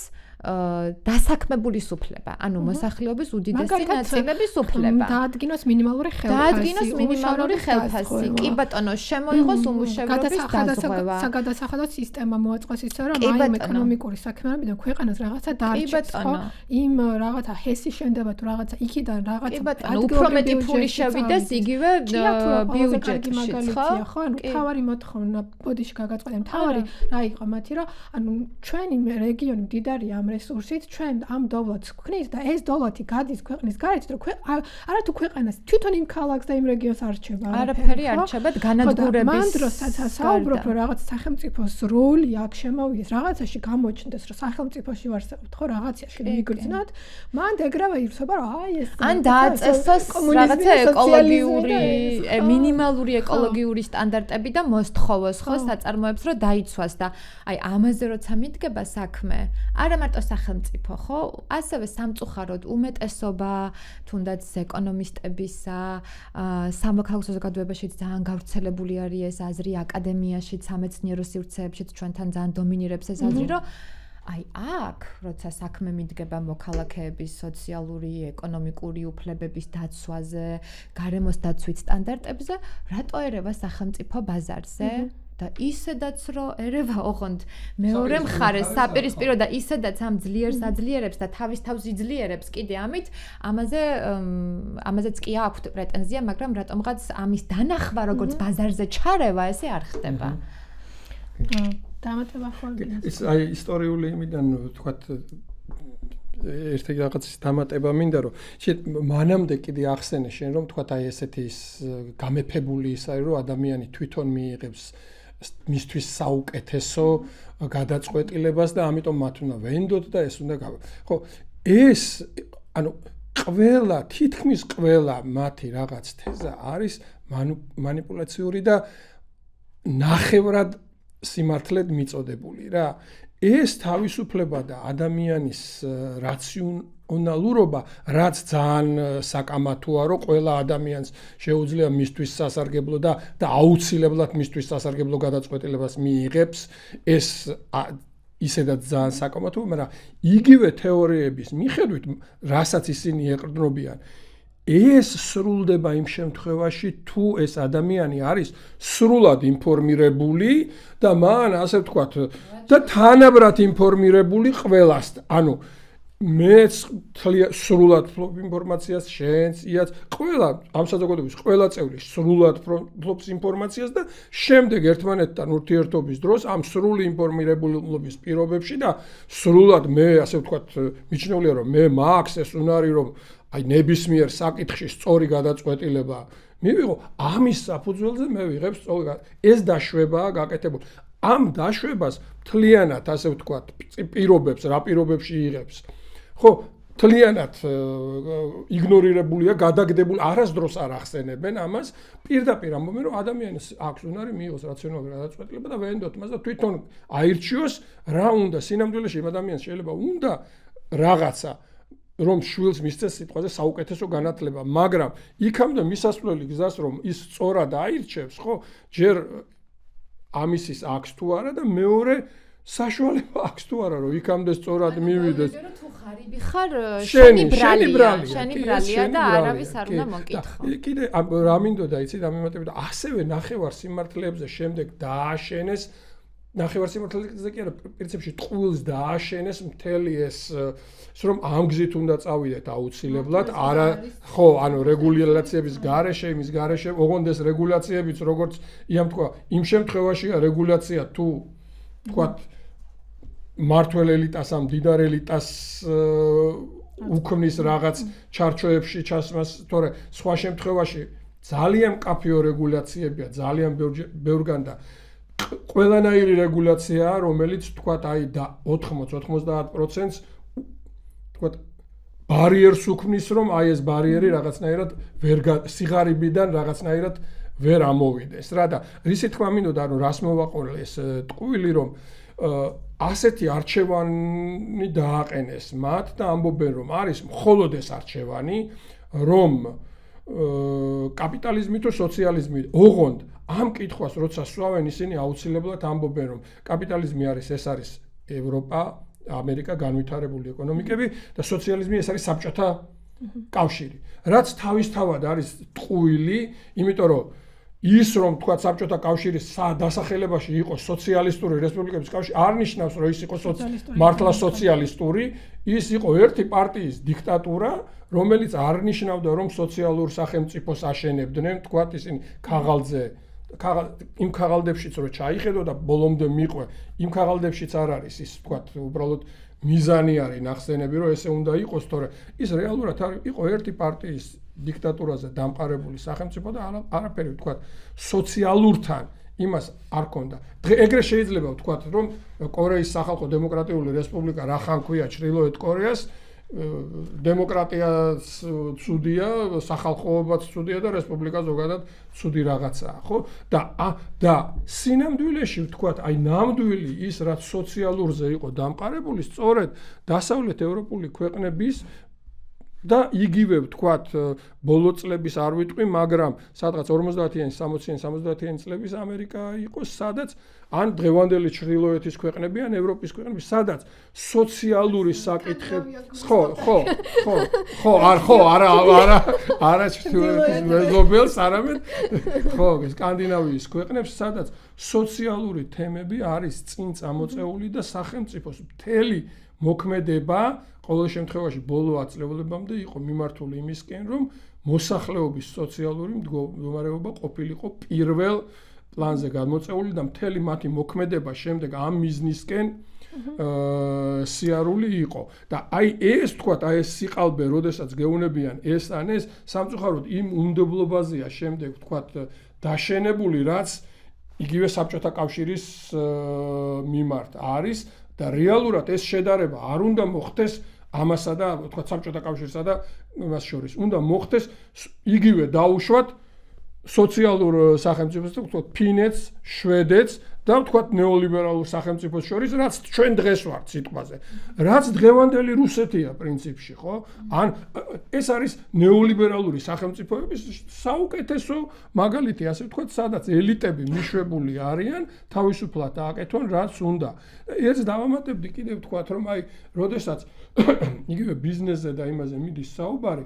Speaker 2: დასაქმებულის უფლება, ანუ მოსახლეობის უდიდესი ნაწილების უფლება.
Speaker 1: დაადგინოს მინიმალური ხელფასი.
Speaker 2: დაადგინოს მინიმალური ხელფასი. კი ბატონო, შემოიღოს უმუშევრობის დაზღვევა.
Speaker 1: საგადასახადო სისტემა მოაწყოს ისე, რომ აი ეკონომიკური საქმიანობიდან ქვეყანას რაღაცა დარჩეს, ხო? იმ რაღაცა ჰესი შენდება თუ რაღაცა იქიდან რაღაცა.
Speaker 2: კი ბატონო, უფრო მეტი ფული შევიდეს იგივე ბიუჯეტში,
Speaker 1: ხო? ანუ თავარი მოთხოვნა ბოდიში გაგაწყდა. თავარი რა იყო მათი, რომ ანუ ჩვენი რეგიონი მდიდარია ამ რესურსით ჩვენ ამ დოვლათს ვქნით და ეს დოვლათი გადის ქვეყნის გარეთ, რომ არათუ ქვეყანას თვითონ იმ ქალაქს და იმ რეგიონს არჩება.
Speaker 2: არაფერი არჩებად განადგურების.
Speaker 1: მან დროსაც საუბრობ, რომ რაღაც სახელმწიფოს როლი აქ შემოვიდეს, რაღაცაში გამოჩნდეს, რომ სახელმწიფოში ვარსებობთ, ხო, რაღაცაში მიგრძნოთ, მან ეგრევე ირსება, რომ აი ეს
Speaker 2: ან დააწესოს რაღაცა ეკოლოგიური, მინიმალური ეკოლოგიური სტანდარტები და მოსთხოვოს, ხო, საწარმოებს, რომ დაიცვას და აი ამაზე როცა მიდგება საქმე, არა მარტო სახელმწიფო, ხო? ასევე სამწუხაროდ უმეტესობა თუნდაც ეკონომისტებისა, სამოქალაქო საზოგადოებაში ძალიან გავრცელებული არის ეს აზრი, აკადემიაში, სამეცნიერო სივრცეებში ჩვენთან ძალიან დომინირებს ეს აზრი, რომ აი აქ, როცა საქმე მიდგება მოქალაქეების სოციალური, ეკონომიკური უფლებების დაცვაზე, გარემოს დაცვით სტანდარტებზე, რატო ერევა სახელმწიფო ბაზარზე? და ისედაც რომ ერევა ოღონდ მეორე მხარეს საპირისპირო და ისედაც ამ ძლიერს აძლიერებს და თავის თავს იძლიერებს კიდე ამით ამაზეც კი აქვს პრეტენზია, მაგრამ რატომღაც ამის დანახვა როგორც ბაზარზე ჩარევა ესე არ ხდება.
Speaker 1: დამატება ხოლმე.
Speaker 3: ეს აი ისტორიული იმიდან თქვათ ერთი რაღაცის დამატება მინდა რომ მანამდე კიდე ახსენე შენ რომ თქვათ აი ესეთი გამეფებული ის არის რომ ადამიანი თვითონ მიიღებს მისთვის საუკეთესო გადაწყვეტილებას და ამიტომ მათ უნდა ვენდოთ და ეს უნდა ხო ეს ანუ ყველა, თითქმის ყველა მათი რაღაც თეზა არის მანიპულაციური და ნახევრად სიმართლედ მიწოდებული რა. ეს თავისუფლება და ადამიანის რაციონალურობა, რაც ძალიან საკამათოა, რომ ყველა ადამიანს შეუძლია მისთვის სასარგებლო და აუცილებლად მისთვის სასარგებლო გადაწყვეტილებას მიიღებს, ეს ისედაც ძალიან საკამათოა, მაგრამ იგივე თეორიების მიხედვით, რასაც ისინი ეყრდნობიან, ეს სრულდება იმ შემთხვევაში, თუ ეს ადამიანი არის სრულად ინფორმირებული და მან ასე ვთქვათ და თანაბრად ინფორმირებული ყველას. ანუ მეც სრულად ფლობ ინფორმაციას, შენც, იაც, ყველა ამ საზოგადოების ყველა წევრი სრულად ფლობს ინფორმაციას და შემდეგ ერთმანეთთან ურთიერთობის დროს ამ სრული ინფორმირებულობის პირობებში და სრულად მე ასე ვთქვათ, მიჩნეულია რომ მე მაქვს ეს უნარი რომ აი ნებისმიერ საკითხში სწორი გადაწყვეტილება მივიღო, ამის საფუძველზე მე ვიღებ სწორი. ეს დაშვებაა გაკეთებული. ამ დაშვებას მთლიანად ასე ვთქვათ, პირობებს, რა პირობებში იღებს. ხო, მთლიანად იგნორირებულია, გადაგდებული, არასდროს არ ახსენებენ ამას. პირდაპირ ამბობენ, რომ ადამიანს აქვს უნარი მიიღოს რაციონალური გადაწყვეტილება და ვენდოთ მას და თვითონ აირჩიოს, რა უნდა სინამდვილეში იმ ადამიანს შეიძლება უნდა რაღაცა რომ შვილს მისცეს სიტყვაზე საუკეთესო განათლება, მაგრამ იქამდე მისასვლელი გზას რომ ის სწორად აირჩევს, ხო, ჯერ ამისის აქვს თუ არა და მეორე საშუალება აქვს თუ არა რომ იქამდე სწორად მივიდეს.
Speaker 2: თუ ღარიბი ხარ, შენი ბრალია და არავის არ უნდა მოკითხო.
Speaker 3: კიდე რა მინდოდა იცით ამ მიმართებით, ასევე ნახევარ სიმართლეებზე შემდეგ დააშენეს ნახევარ სიმართლეზე კი არა, პრინციპში ტყუილს დააშენეს მთელი ეს რომ ამ გზით უნდა წავიდეთ აუცილებლად, არა ხო, ანუ რეგულაციების გარეშე, იმის გარეშე, ოღონდ ეს რეგულაციებიც როგორც იამ თქვა, იმ შემთხვევაშია რეგულაცია თუ თქვათ მართველ ელიტას ამ დიდარ ელიტას უქმნის რაღაც ჩარჩოებში ჩასმას, თორე სხვა შემთხვევაში ძალიან მკაფიო რეგულაციებია, ძალიან ბევრგან და ყველანაირი რეგულაციაა, რომელიც თქვათ აი და 80-90%-ს თქვათ ბარიერს უქმნის, რომ აი ეს ბარიერი რაღაცნაირად სიღარიბიდან რაღაცნაირად ვერ ამოვიდეს რა და რისი თქმა მინდოდა, ანუ რას მოვაყოლე ეს ტყუილი რომ ასეთი არჩევანი დააყენეს მათ და ამბობენ რომ არის მხოლოდ ეს არჩევანი, რომ კაპიტალიზმი თუ სოციალიზმი, ოღონდ ამ კითხვას როცა სვავენ ისინი აუცილებლად ამბობენ რომ კაპიტალიზმი არის ეს არის ევროპა, ამერიკა, განვითარებული ეკონომიკები და სოციალიზმი ეს არის საბჭოთა კავშირი. რაც თავისთავად არის ტყუილი, იმიტომ რომ ის რომ თქვა საბჭოთა კავშირის დასახელებაში იყო სოციალისტური რესპუბლიკების კავშირი, არ ნიშნავს რომ ის იყო მართლა სოციალისტური, ის იყო ერთი პარტიის დიქტატურა, რომელიც არ ნიშნავდა რომ სოციალურ სახელმწიფოს აშენებდნენ, თქვა ისინი ქაღალდზე იმ ქაღალდებშიც რომ ჩაიხედო და ბოლომდე მიყვე, იმ ქაღალდებშიც არ არის ის თქვა უბრალოდ მიზანი არის ნახსენები რომ ესე უნდა იყოს, თორე ის რეალურად იყო ერთი პარტიის დიქტატურაზე დამყარებული სახელმწიფო და არაფერი ვთქვათ სოციალურთან იმას არ ქონდა. ეგრე შეიძლება ვთქვათ რომ კორეის სახალხო დემოკრატიული რესპუბლიკა რა ხან ქვია ჩრდილოეთ კორეას დემოკრატიაც ცუდია, სახალხოებაც ცუდია და რესპუბლიკა ზოგადად ცუდი რაღაცაა, ხო? და სინამდვილეში ვთქვათ, აი ნამდვილი ის რაც სოციალურზე იყო დამყარებული, სწორედ დასავლეთ ევროპული ქვეყნების და იგივე ვთქვათ ბოლო წლების არ ვიტყვი, მაგრამ სადღაც 50-იანი, 60-იანი, 70-იანი წლების ამერიკა იყო, სადაც ან დღევანდელი ჩრდილოეთის ქვეყნები, ან ევროპის ქვეყნები, სადაც სოციალური საკითხები, არა ჩრდილოეთის მეზობელს, არამედ ხო, სკანდინავიის ქვეყნებს, სადაც სოციალური თემები არის წინ წამოწეული და სახელმწიფოს მთელი მოქმედება ყოველ შემთხვევაში ბოლო აწლეულებამდე იყო მიმართული იმისკენ, რომ მოსახლეობის სოციალური მდგომარეობა ყოფილიყო პირველ პლანზე გამოწეული და მთელი მათი მოქმედება შემდეგ ამ მიზნისკენ სიარული იყო. და აი ეს თქვათ, აი ეს სიყალბე, როდესაც გეუნებიან ეს ან ეს, სამწუხაროდ იმ უნდობლობაზეა შემდეგ თქვათ დაშენებული, რაც იგივე საბჭოთა კავშირის მიმართ არის და რეალურად ეს შედარება არ უნდა მოხდეს ამასა და თქვა საბჭოთა კავშირსა და მას შორის უნდა მოხდეს იგივე დაუშვათ სოციალურ სახელმწიფოს და თქვა ფინეთს, შვედეთს და თქვა ნეოლიბერალურ სახელმწიფოს შორის, რაც ჩვენ დღეს ვართ სიტყვაზე. რაც დღევანდელი რუსეთია პრინციპში, ხო? ან ეს არის ნეოლიბერალური სახელმწიფოების საუკეთესო მაგალითი, ასე ვთქვათ, სადაც ელიტები მიშვებული არიან, თავისუფლად ააკეთონ, რაც უნდა. ერთს დავამატებდი კიდევ ვთქვათ, რომ აი, როდესაც იგივე ბიზნესზე და იმაზე მიდის საუბარი,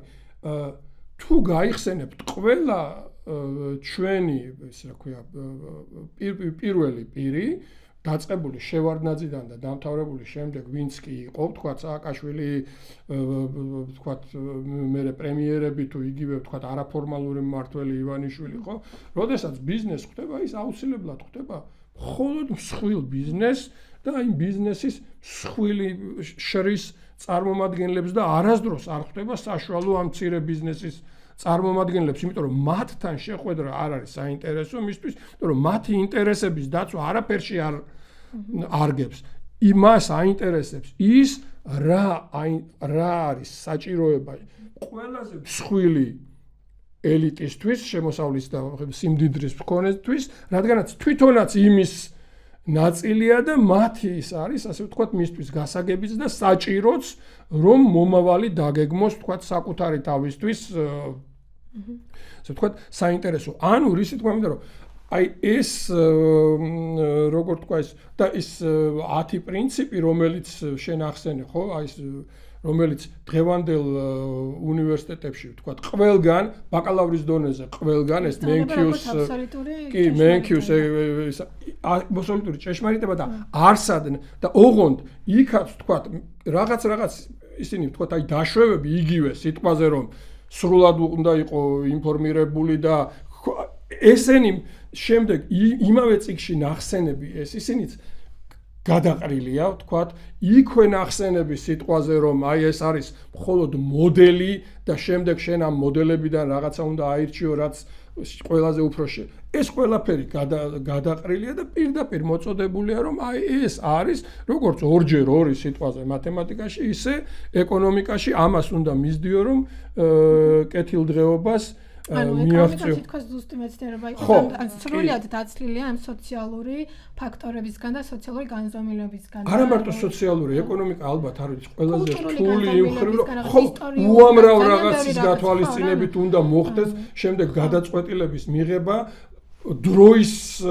Speaker 3: თუ გაიხსენებთ ყველა ჩვენი, ესე რა ქვია, პირველი პირი დაწყებული შევარდნაძიდან და დამთავრებული შემდეგ ვინც კი იყო, თქვათ სააკაშვილი, თქვათ მერე პრემიერები თუ იგივე თქვათ არაფორმალური მმართველი ივანიშვილი, ხო? როდესაც ბიზნესი ხდება, ის აუცილებლად ხდება მხოლოდ მსხვილ ბიზნესს და იმ ბიზნესის მსხვილი შრის წარმომადგენლებს და არასდროს არ ხდება საშუალო ამ მცირე ბიზნესის წარმომადგენლებს, იმიტომ რომ მათთან შეხვედრა არ არის საინტერესო მისთვის, იმიტომ რომ მათი ინტერესების დაცვა არაფერში არ არგებს. იმას აინტერესებს ის, რა არის საჭიროება ყველაზე მსხვილი ელიტისთვის, შემოსავლის და სიმდიდრის მქონეთვის, რადგანაც თვითონაც იმის ნაწილია და მათი ის არის, ასე ვთქვათ, მისთვის გასაგებიც და საჭიროც, რომ მომავალი დაგეგმოს, ვთქვათ, საკუთარი თავისთვის, ასე ვთქვათ, საინტერესო. ანუ რისი თქმა უნდა, რომ აი ეს როგორ თქვა ეს და ის 10 პრინციპი, რომელიც შენ ახსენე, ხო? აი ეს რომელიც დღევანდელ უნივერსიტეტებში, ვთქვათ, ყველგან, ბაკალავრის დონეზე, ყველგან ეს მენქიუს კი, მენქიუს აბსოლუტური ჭეშმარიტება და არსად და ოღონდ იქაც, ვთქვათ, რაღაც ისინი, ვთქვათ, აი დაშვებები იგივე სიტყვაზე, რომ სრულად უნდა იყო ინფორმირებული და ესენი შემდეგ იმავე წიგში ნახსენები ეს ისინიც გადაყრილია, ვთქვათ, იქვე ნახსენები სიტყვაზე, რომ აი ეს არის მხოლოდ მოდელი და შემდეგ შენ ამ მოდელებიდან რაღაცა უნდა აირჩიო, რაც ყველაზე უფრო ეს ყველაფერი გადაყრილია და პირდაპირ მოწოდებულია, რომ აი ეს არის როგორც 2x2 სიტყვაზე მათემატიკაში, ისე ეკონომიკაში ამას უნდა მისდიო, რომ კეთილდღეობას
Speaker 1: ეკონომიკაში თქოს ზუსტი მეცნიერება იყო, ან სრულად დაცლილია ამ სოციალური ფაქტორებისგან და სოციალური განზომილებისგან.
Speaker 3: არა მარტო სოციალური, ეკონომიკა ალბათ არის ყველაზე რთული იმხრივ, ხო, უამრავ რაღაცის გათვალისწინებით უნდა მოხდეს, შემდეგ გადაწყვეტილების მიღება დროის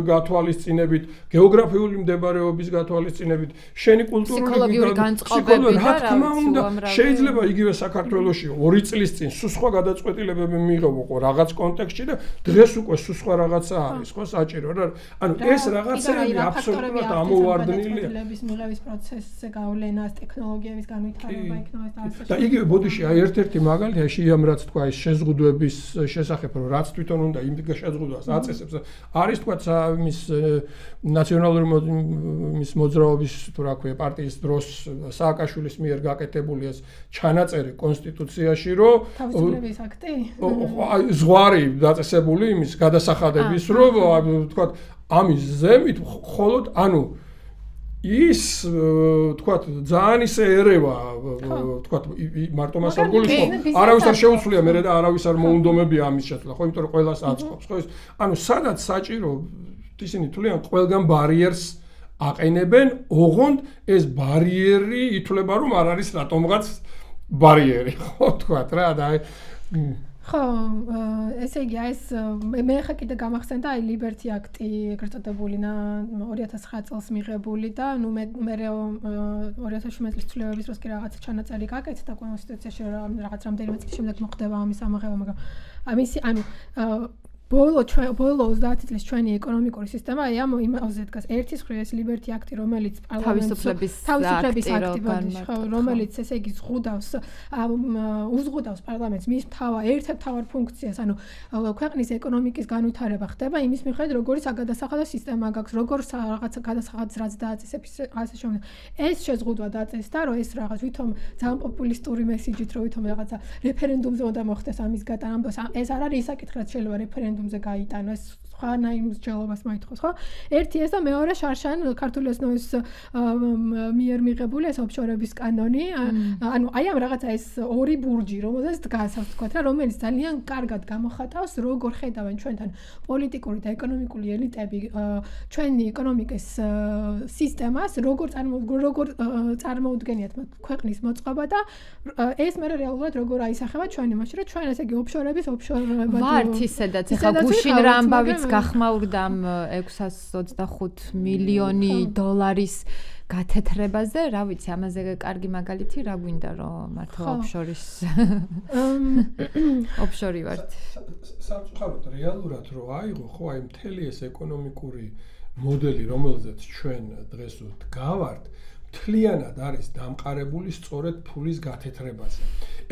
Speaker 3: გათვალისწინებით, გეოგრაფიული მდებარეობის გათვალისწინებით, შენი კულტურული
Speaker 2: განწყობები და
Speaker 3: რა თქმა უნდა, შეიძლება იგივე საქართველოში 2 წლის წინ სულ სხვა გადაწყვეტილებები მიიღო რაღაც კონტექსტში და დღეს უკვე სულ სხვა რაღაცა არის, ხო, საჭირო რა. ანუ ეს რაღაცები აბსოლუტურად ამოვარდნილია.
Speaker 1: მიღების პროცესზე გავლენას, ტექნოლოგიების განვითარება იქნება და ასე.
Speaker 3: და იგივე ბოდიში აი ერთ-ერთი მაგალითია შეამ რაც თქვა ეს შეზღუდვების შესახებ, რომ რაც თვითონ უნდა იმ შეზღუდვას აწესებს. არის თქვა მის ნაციონალური მის მოძრაობის თუ რა ქვია პარტიის დროს სააკაშვილის მიერ გაკეთებული ეს ჩანაწერი კონსტიტუციაში, რომ
Speaker 1: თავისუფლების აქტი?
Speaker 3: აი ზღვარი დაწესებული იმის გადასახადების, რომ თქვა ამის ზემით მხოლოდ ანუ ის თქვათ ძალიან ისე ერევა თქვათ მარტო მას არ გულისხმობ არავის არ შეუცვლია მე და არავის არ მოუნდომებია ამის შეცვლა ხო იმიტომ რომ ყველას აწყობს ხო ეს ანუ სადაც საჭირო ისინი თვლიან ყველგან ბარიერს აყენებენ ოღონდ ეს ბარიერი ითვლება რომ არ არის რატომღაც ბარიერი ხო თქვათ რა და
Speaker 1: ხო, ესე იგი ეს მე ხა კიდე გამახსენდა აი ლიბერტი აქტი ეგრეთ წოდებული 2009 წელს მიღებული და ნუ მე 2017 წლის ცვლილებების დროს კი რაღაც ჩანაწერი გაკეთდა კონსტიტუციაში რაღაც რამდენიმე წლის შემდეგ მოხდება ამის ამაღება, მაგრამ ამისი ანუ ბოლო 30 წლის ჩვენი ეკონომიკური სისტემა აი ამ იმაზე დგას ერთის მხრივ ეს ლიბერტი აქტი რომელიც
Speaker 2: თავისუფლების აქტი
Speaker 1: რომელიც ესე იგი უზღუდავს პარლამენტს მის ერთ-ერთ მთავარ ფუნქციას ანუ ქვეყნის ეკონომიკის განვითარება ხდება იმის მიხედვით როგორი საგადასახადო სისტემა გაქვს როგორ რაღაცა გადასახადს რაც დააწესებს ასე შემდეგ ეს შეზღუდვა დაწესდა რომ ეს რაღაც ვითომ ძალიან პოპულისტური მესიჯით რომ ვითომ რაღაცა რეფერენდუმზე უნდა მოხდეს ამის გატანა ეს არ არის საკითხი რაც შეიძლება რეფერენდუმ რეფერენდუმზე გაიტანოს ხანაიმ მსჯელობას მოითხოვს, ხო? ერთი ეს და მეორე შარშან ქართული ოსნოვის მიერ მიღებული ეს ოფშორების კანონი, ანუ აი ამ რაღაცა ეს ორი ბურჯი, რომელზეც დგას, ასე ვთქვათ რა, რომელიც ძალიან კარგად გამოხატავს, როგორ ხედავენ ჩვენთან პოლიტიკური და ეკონომიკური ელიტები ჩვენი ეკონომიკის სისტემას, როგორ წარმოუდგენიათ ქვეყნის მოწყობა და ეს მე რეალურად როგორ აისახება ჩვენი მასში, რომ ჩვენ ესე იგი ოფშორების
Speaker 2: ვართ ისედაც ახლა გუშინ რა ამბავიც გახმაურდა 625 მილიონი დოლარის გათეთრებაზე, რა ვიცი, ამაზე კარგი მაგალითი რა გვინდა რომ მართლა ოფშორი ვართ.
Speaker 3: სამწუხაროდ რეალურად რო აიღო, ხო, აი მთელი ეს ეკონომიკური მოდელი, რომელზეც ჩვენ დღეს ვდგავართ, მთლიანად არის დამყარებული სწორედ ფულის გათეთრებაზე.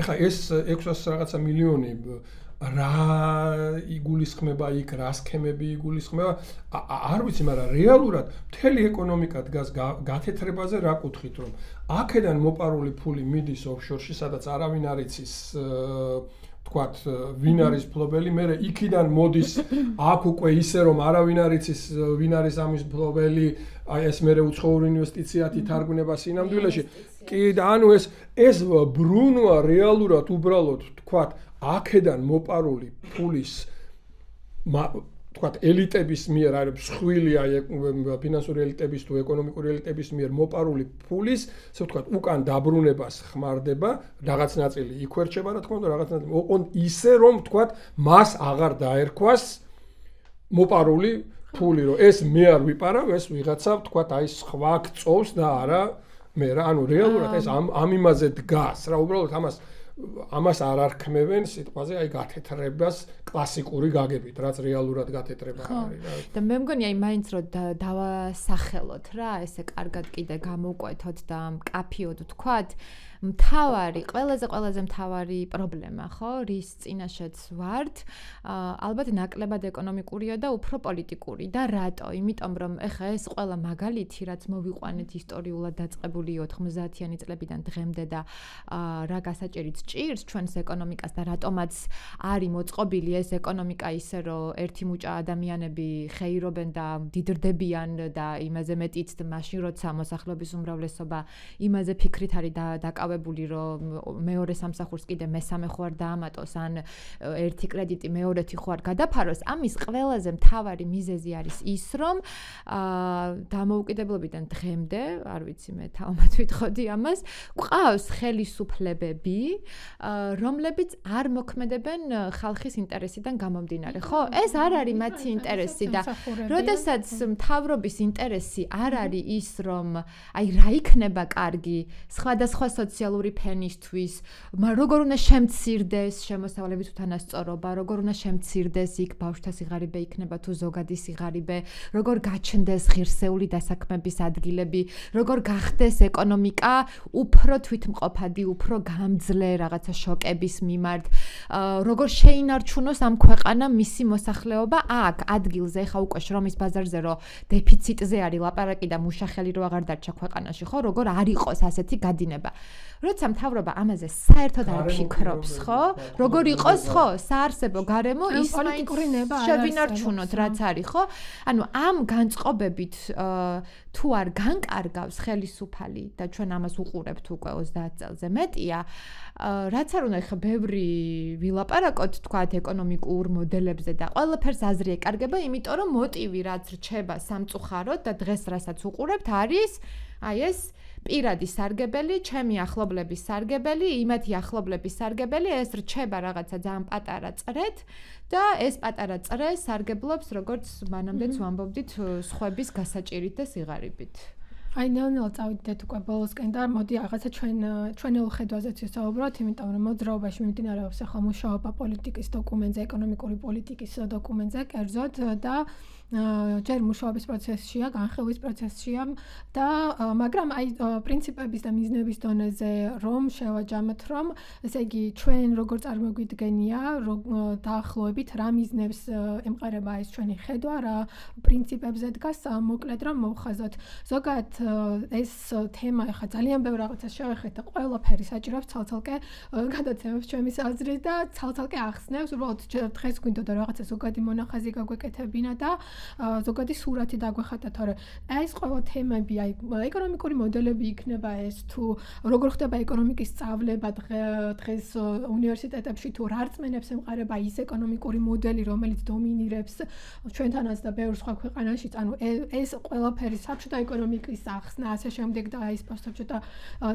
Speaker 3: ეხლა ეს 600 რაღაცა მილიონი რა იგულისხმება იქ, რა სქემები იგულისხმება, არ ვიცი, მაგრამ რეალურად მთელი ეკონომიკა დგას გათეთრებაზე რა კუთხით, რომ აქედან მოპარული ფული მიდის ოფშორში, სადაც არავინ არ იცის თქვათ, ვინ არის მფლობელი, მე იქიდან მოდის აქ უკვე ისე რომ არავინ არ იცის ვინ არის ამის მფლობელი, აი ეს მე უცხოურ ინვესტიციად ითარგმნება სინამდვილეში. კი და ანუ ეს ბრუნვა რეალურად უბრალოდ თქვათ აქედან მოპარული ფულის თქვათ ელიტების მიერ არის მსხვილი აი ფინანსური ელიტების თუ ეკონომიკური ელიტების მიერ მოპარული ფულის, ასე ვთქვათ, უკან დაბრუნებას ხმარდება, რაღაც ნაწილი იქვერჩება, რა თქმა უნდა, რაღაც ნაწილი ოღონდ ისე რომ ვთქვათ, მას აღარ დაერქვას მოპარული ფული, რომ ეს მე არ ვიპარავ, ეს ვიღაცა ვთქვათ, აი სხვა გწოვს და არა მე რა, ანუ რეალურად ეს ამ იმაზე დგას, რა უბრალოდ ამას არ არქმევენ სიტყვაზე, აი გათეთრებას კლასიკური გაგებით, რაც რეალურად გათეთრება არის რა.
Speaker 2: და მე მგონი აი მაინც რომ დავასახელოთ რა, ესე კარგად კიდე გამოვკვეთოთ და მკაფიოდ ვთქვათ, ყველაზე მთავარი პრობლემა, ხო, რის წინაშეც ვართ, ალბათ ნაკლებად ეკონომიკურია და უფრო პოლიტიკური და რატო? იმიტომ რომ ეხა ეს ყველა მაგალითი, რაც მოვიყვანეთ ისტორიულად დაწყებული 90-იანი წლებიდან დღემდე და რა გასაჭირიც ჭირს ჩვენს ეკონომიკას და რატომაც არის მოწყობილი ეს ეკონომიკა ისე, რომ ერთი მუჭა ადამიანები ხეირობენ და დიდრდებიან და იმაზე მეტიც მაშინ როცა მოსახლეობის უმრავლესობა იმაზე ფიქრით არის დაკავებული, რომ მეორე სამსახურს კიდე მესამე ხო არ დაამატოს, ან ერთი კრედიტი მეორეთი ხო არ გადაფაროს, ამის ყველაზე მთავარი მიზეზი არის ის, რომ დამოუკიდებლობიდან დღემდე, არ ვიცი მე თავად ვიტყოდი ამას, გვყავს ხელისუფლებები, რომლებიც არ მოქმედებენ ხალხის ინტერესიდან გამომდინარე, ხო? ეს არ არის მათი ინტერესი და როდესაც მთავრობის ინტერესი არ არის ის, რომ აი რა იქნება კარგი სხვადასხვა სოციალური ფენისთვის, როგორ უნდა შემცირდეს შემოსავლების უთანასწორობა, როგორ უნდა შემცირდეს იქ ბავშვთა სიღარიბე იქნება თუ ზოგადი სიღარიბე, როგორ გაჩნდეს ღირსეული დასაქმების ადგილები, როგორ გახდეს ეკონომიკა უფრო თვითმყოფადი, უფრო გამძლე რაღაცა შოკების მიმართ, როგორ შეინარჩუნოს ამ ქვეყანამ მისი მოსახლეობა აქ ადგილზე, ხა უკვე შრომის ბაზარზე რო დეფიციტზე არის ლაპარაკი და მუშახელი რო აღარ დარჩა ქვეყანაში, ხო, როგორ არ იყოს ასეთი გადინება. როცა მთავრობა ამაზე საერთოდ არ ფიქრობს, ხო? როგორ იყოს, ხო, საარსებო გარემო ის შევინარჩუნოთ, რაც არის, ხო? ანუ ამ განწყობებით თუ არ განკარგავს ხელისუფალი და ჩვენ ამას უყურებთ უკვე 30 წელზე მეტია, რაც არ უნდა ხა ბევრი ვილაპარაკოთ, თქვათ, ეკონომიკურ მოდელებზე და ყველაფერს აზრი ეკარგება, იმიტომ რომ მოტივი რაც რჩება სამწუხაროდ და დღეს რასაც უყურებთ არის აი ეს პირადი სარგებელი, ჩემი ახლობლების სარგებელი, იმათი ახლობლების სარგებელი, ეს რჩება რაღაცა ძალიან პატარა წრეთ და ეს პატარა წრე სარგებლობს, როგორც მანამდეც ვამბობდით, სხვების გასაჭირით და სიღარიბით.
Speaker 1: აი ნელ-ნელა წავიდეთ უკვე ბოლოსკენ და მოდი რაღაცა ჩვენელ ხედვაზეც ვისაუბროთ, იმიტომ რომ მოძრაობაში მიმდინარეობს ახლა მუშაობა პოლიტიკის დოკუმენტზე, ეკონომიკური პოლიტიკის დოკუმენტზე, კერძოდ და ჯერ მუშაობის პროცესშია, განხილვის პროცესშია და მაგრამ აი პრინციპების და მიზნების დონეზე რომ შევაჯამოთ, რომ ესე იგი ჩვენ როგორ წარმოგვიდგენია, დაახლოებით რა მიზნებს ემყარება ეს ჩვენი ხედვა, რა პრინციპებზე დგას, მოკლედ რომ მოვხაზოთ. ზოგადად ეს თემა ახლა ძალიან ბევრ რაღაცას შევეხეთ და ყველაფერი საჭიროებს ცალ-ცალკე გადაცემებს ჩემის აზრით და ცალ-ცალკე ახსნებს, უბრალოდ დღეს გვინდოდა რაღაცა ზოგადი მონახაზი გაგვეკეთებინა და ზოგადი სურათი დაგვეხატა, თორე ეს ყველა თემები, აი ეკონომიკური მოდელები იქნება ეს თუ როგორ ხდება ეკონომიკის სწავლება დღეს უნივერსიტეტებში თუ რა რწმენებს ემყარება ის ეკონომიკური მოდელი, რომელიც დომინირებს ჩვენთანაც და ბევრ სხვა ქვეყანაში, ანუ ეს ყველაფერი საბჭოთა ეკონომიკის ახსნა, ასე შემდეგ და ის საბჭოთა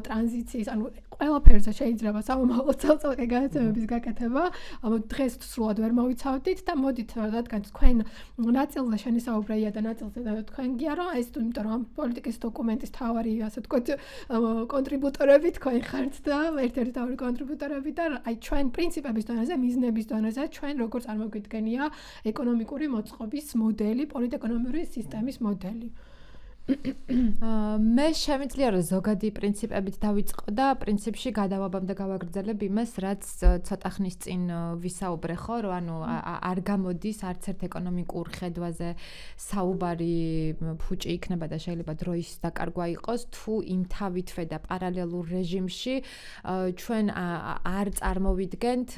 Speaker 1: ტრანზიციის, ანუ ყველაფერზე შეიძლება სამომავლო ცალ-ცალკე გადაცემების გაკეთება. დღეს სრულად ვერ მოვიცავდით და მოდით, რადგან თქვენ ნაწილზე შენისაუბრეია და ნაწილზე თქვენ გია რომ ეს იმიტომ რომ პოლიტიკის დოკუმენტის თავარი, ასე ვთქვათ, კონტრიბუტორები თქვენ ხართ და ერთ-ერთი თავი კონტრიბუტორები და აი ჩვენ პრინციპების დონეზე, მიზნების დონეზე ჩვენ როგორ წარმოგვიდგენია ეკონომიკური მოწყობის მოდელი, პოლიტეკონომიური სისტემის მოდელი.
Speaker 2: მე შემიძლია რომ ზოგადი პრინციპებით დავიწყო და პრინციპში გადავაბამდე გავაგრძელებ იმას, რაც ცოტა ხნის წინ ვისაუბრე ხო, რომ ანუ არ გამოდის არც ერთ ეკონომიკურ ხედვაზე საუბარი ფუჭი იქნება და შეიძლება დროის დაკარგვა იყოს, თუ იმ თავითვე და პარალელურ რეჟიმში ჩვენ არ წარმოვიდგენთ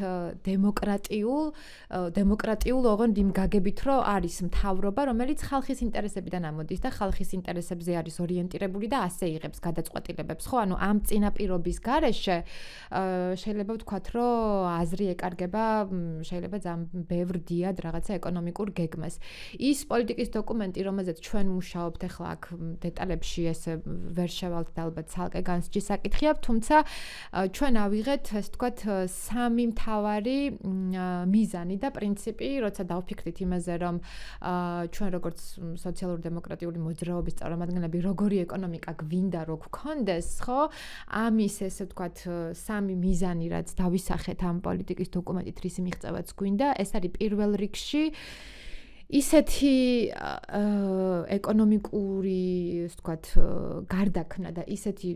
Speaker 2: დემოკრატიულ ოღონდ იმ გაგებით, რომ არის მთავრობა, რომელიც ხალხის ინტერესებიდან ამოდის და ხალხის ინტერესებზე არის ორიენტირებული და ასე იღებს გადაწყვეტილებებს, ხო? ანუ ამ წინაპირობის გარეშე შეიძლება ვთქვათ, რომ აზრი ეკარგება შეიძლება ძალიან ბევრ დიად რაღაცა ეკონომიკურ გეგმას. ის პოლიტიკის დოკუმენტი, რომელზეც ჩვენ მუშაობთ, ახლა აქ დეტალებში ესე ვერ შევალთ და ალბათ ცალკე განსჯის საკითხია, თუმცა ჩვენ ავიღეთ, ასე ვთქვათ, სამი მთავარი მიზანი და პრინციპი, როცა დავფიქრდით იმაზე, რომ ჩვენ როგორც სოციალურ-დემოკრატიული მოძრაობის წარმომადგენლები როგორი ეკონომიკა გვინდა რო გქონდეს, ხო? ამის ესე ვთქვათ სამი მიზანი, რაც დავისახეთ ამ პოლიტიკის დოკუმენტით, რის მიღწევაც გვინდა, ეს არის პირველ რიგში ისეთი ეკონომიკური, ასე ვთქვათ, გარდაქმნა და ისეთი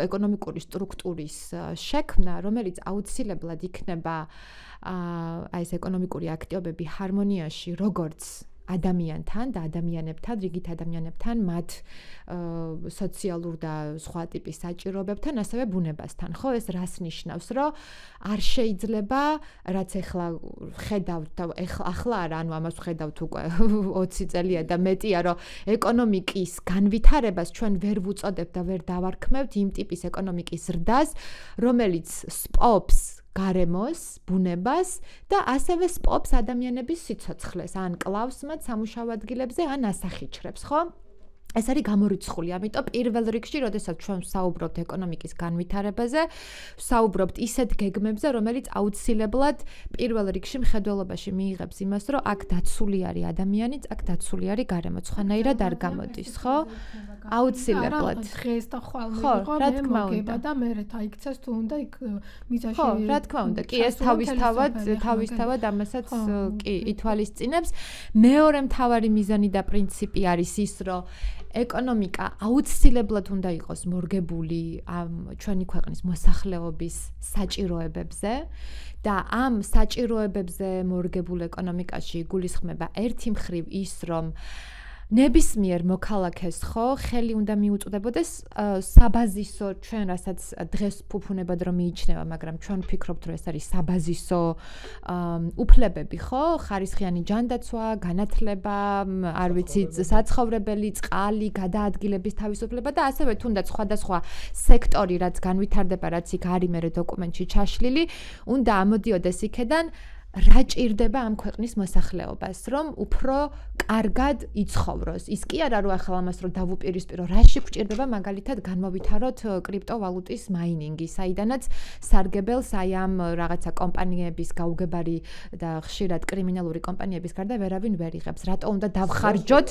Speaker 2: ეკონომიკური სტრუქტურის შექმნა, რომელიც აუცილებლად იქნება აი ეს ეკონომიკური აქტივობები ჰარმონიაში როგორც ადამიანთან და ადამიანებთან, რიგით ადამიანებთან, მათ სოციალურ და სხვა ტიპის საჭიროებებთან, ასევე ბუნებასთან. ხო, ეს რას ნიშნავს, რომ არ შეიძლება, რაც ახლა ხედავთ და ახლა არა, ანუ ამას ხედავთ უკვე 20 წელია და მეტია, რომ ეკონომიკის განვითარებას ჩვენ ვერ ვუწოდებთ და ვერ დავარქმევთ იმ ტიპის ეკონომიკის ზრდას, რომელიც სპობს გარემოს, ბუნებას და ასევე სპობს ადამიანების სიცოცხლეს, ან კლავს მათ სამუშაო ადგილებზე, ან ასახიჩრებს, ხო? ეს არის გამორიცხული, ამიტომ პირველ რიგში, როდესაც ჩვენ ვსაუბრობთ ეკონომიკის განვითარებაზე, ვსაუბრობთ ისეთ გეგმებზე, რომელიც აუცილებლად პირველ რიგში მხედველობაში მიიღებს იმას, რომ აქ დაცული არის ადამიანიც, აქ დაცული არის გარემო, სხვანაირად არ გამოდის, ხო? აუცილებლად.
Speaker 1: დღეს და ხვალ მიიღო, მე მოგება და მე დაიქცეს თუ უნდა იქ მიზაში.
Speaker 2: ხო, რა თქმა უნდა, კი, ეს თავისთავად ამასაც კი ითვალისწინებს. მეორე მთავარი მიზანი და პრინციპი არის ის, რომ ეკონომიკა აუცილებლად უნდა იყოს მორგებული ამ ჩვენი ქვეყნის მოსახლეობის საჭიროებებზე და ამ საჭიროებებზე მორგებულ ეკონომიკაში იგულისხმება ერთი მხრივ ის, რომ ნებისმიერ მოქალაქეს ხო ხელი უნდა მიუწვდებოდეს საბაზისო ჩვენ რასაც დღეს ფუფუნებად რომ მიიჩნევა, მაგრამ ჩვენ ვფიქრობთ რომ ეს არის საბაზისო უფლებები ხო, ხარისხიანი ჯანდაცვა, განათლება, არ ვიცი, საცხოვრებელი, წყალი, გადაადგილების თავისუფლება და ასევე თუნდაც სხვადასხვა სექტორი, რაც განვითარდება, რაც იქ არის მე დოკუმენტში ჩაშლილი, უნდა ამოდიოდეს იქედან რა ჭირდება ამ ქვეყნის მოსახლეობას, რომ უფრო კარგად იცხოვროს. ის კი არა, რომ ახლა ამას რომ დავუპირისპირო, რაში გვჭირდება მაგალითად განმოვითაროთ კრიპტოვალუტის მაინინგი, საიდანაც სარგებელს აი ამ რაღაცა კომპანიების გაუგებარი და ხშირად კრიმინალური კომპანიების გარდა ვერავინ ვერ იღებს. რატო უნდა დავხარჯოთ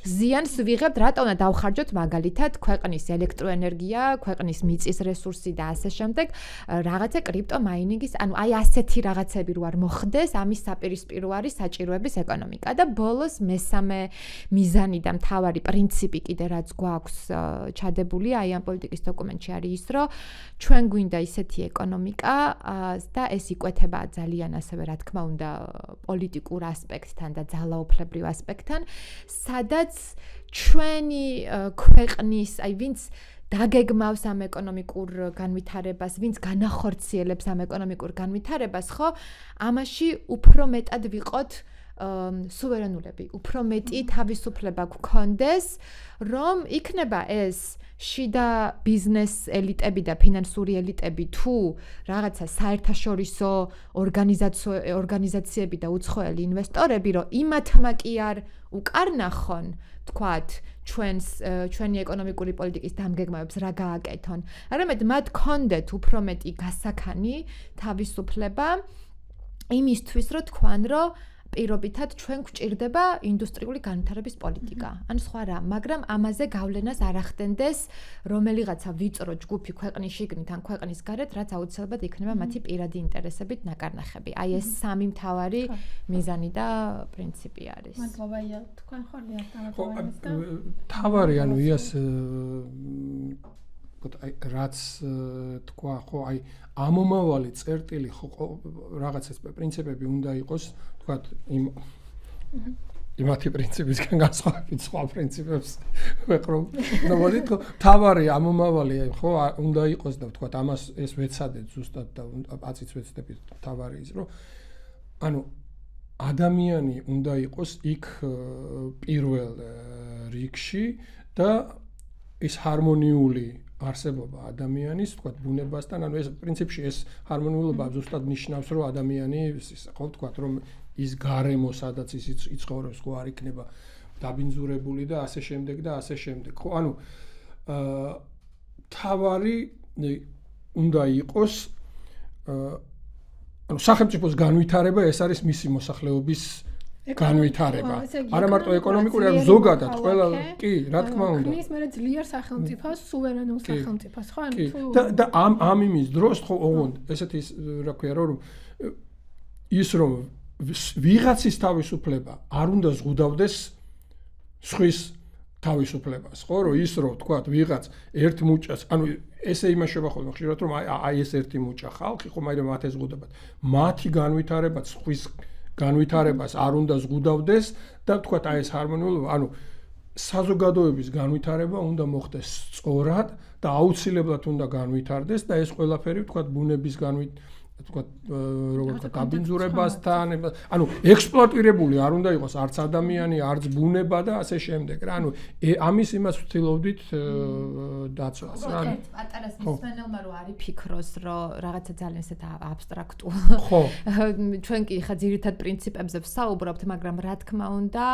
Speaker 2: ზიანს ვიღებთ, რატო უნდა დავხარჯოთ მაგალითად ქვეყნის ელექტროენერგია, ქვეყნის მიწის რესურსი და ასე შემდეგ, რაღაცა კრიპტო მაინინგის, ანუ აი ასეთი რაღაცები რო არ მოხდა გქონდეს, ამის საპირისპირო არის საჭიროების ეკონომიკა და ბოლოს მესამე მიზანი და მთავარი პრინციპი კიდე რაც გვაქვს ჩადებული აი ამ პოლიტიკის დოკუმენტში არის ის, რომ ჩვენ გვინდა ისეთი ეკონომიკა და ეს იკვეთება ძალიან ასევე რა თქმა უნდა პოლიტიკურ ასპექტთან და ძალაუფლებრივ ასპექტთან, სადაც ჩვენი ქვეყნის, აი ვინც დაგეგმავს ამ ეკონომიკურ განვითარებას, ვინც განახორციელებს ამ ეკონომიკურ განვითარებას, ხო, ამაში უფრო მეტად ვიყოთ სუვერენულები, უფრო მეტი თავისუფლება გქონდეს, რომ იქნება ეს შიდა ბიზნეს ელიტები და ფინანსური ელიტები თუ რაღაცა საერთაშორისო ორგანიზაციები და უცხოელი ინვესტორები, რომ იმათმა კი არ უკარნახონ, თქვათ, ჩვენი ეკონომიკური პოლიტიკის დამგეგმავებს რა გააკეთონ. არამედ მათ გქონდეთ უფრო მეტი გასაქანი, თავისუფლება იმისთვის, რომ თქვან, რომ პირობითად ჩვენ გვჭირდება ინდუსტრიული განვითარების პოლიტიკა. ან სხვა რა, მაგრამ ამაზე გავლენას არ ახდენდეს რომელიღაცა ვიწრო ჯგუფი ქვეყნის შიგნით ან ქვეყნის გარეთ, რაც აუცილებლად იქნება მათი პირადი ინტერესებით ნაკარნახები. აი ეს სამი მთავარი მიზანი და პრინციპი არის.
Speaker 1: მადლობა ია, თქვენ ხარ დამატებაც და
Speaker 3: მთავარი ანუ იას რაც თქვა ხო აი ამომავალი წერტილი ხო რაღაც ეს პრინციპები უნდა იყოს თქვა იმათი პრინციპისგან განსხვავებით სხვა პრინციპებს ვეყრობ და მოდით ხო მთავარი ამომავალი ხო უნდა იყოს და თქვა ამას ეს ვეცადეთ ზუსტად და აწიც ვეცდებით მთავარი ის რომ ანუ ადამიანი უნდა იყოს იქ პირველ რიგში და ის ჰარმონიული არსებობა ადამიანის, თქვათ, ბუნებასთან, ანუ ეს პრინციპში ეს ჰარმონიულობა ზუსტად ნიშნავს, რომ ადამიანი, ხო ვთქვათ, რომ ის გარემო, სადაც ის იცხოვრებს, ხო არ იქნება დაბინძურებული და ასე შემდეგ და ასე შემდეგ. ხო, ანუ თავარი უნდა იყოს ანუ სახელმწიფოს განვითარება, ეს არის მისი მოსახლეობის განვითარება. არა მარტო ეკონომიკური, არამედ ზოგადად ყველა კი, რა თქმა უნდა.
Speaker 1: ქმნის მე ძლიერ სახელმწიფოს, სუვერენულ სახელმწიფოს, ხო? ანუ
Speaker 3: და ამ იმის დროს ხო ოღონდ ესეთი რა ქვია რომ ის რომ ვიღაცის თავისუფლება არ უნდა ზღუდავდეს სხვის თავისუფლებას, ხო? რომ ის რომ თქვათ ვიღაც ერთ მუჭას, ანუ ესე იმაშობა ხოლმე ხშირად რომ აი ეს ერთი მუჭა ხალხი ხო მაგრამ მათ ეზღუდებათ. მათი განვითარება სხვის განვითარებას არ უნდა ზღუდავდეს და თქვათ აი ეს ჰარმონიულობა, ანუ საზოგადოების განვითარება უნდა მოხდეს სწორად და აუცილებლად უნდა განვითარდეს და ეს ყველაფერი თქვათ ბუნების თქვათ როგორც დაბინძურებასთან, ანუ ექსპლუატირებული არ უნდა იყოს არც ადამიანი, არც ბუნება და ასე შემდეგ რა. ანუ ამის იმას ვთილობდით დაცვას რა.
Speaker 2: პატარა მსმენელმა რო არის ფიქროს, რომ რაღაცა ძალიან ისეთ აბსტრაქტულ.
Speaker 3: ხო.
Speaker 2: ჩვენ კი ხა ძირითად პრინციპებზე ვსაუბრობთ, მაგრამ რა თქმა უნდა,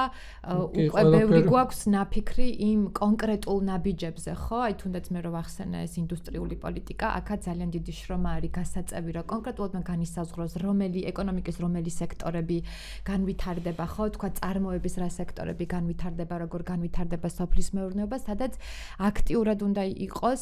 Speaker 2: უკვე ბევრი გვაქვს ნაფიქრი იმ კონკრეტულ ნაბიჯებზე, ხო? აი თუნდაც მე რო ვახსენე ეს ინდუსტრიული პოლიტიკა, აქაც ძალიან დიდი შრომა არის გასაწევი, რომ კონკრეტულად განისაზღვროს რომელი ეკონომიკის რომელი სექტორები განვითარდება, ხო, თქვა წარმოების რა სექტორები განვითარდება, როგორ განვითარდება სოფლის მეურნეობა, სადაც აქტიურად უნდა იყოს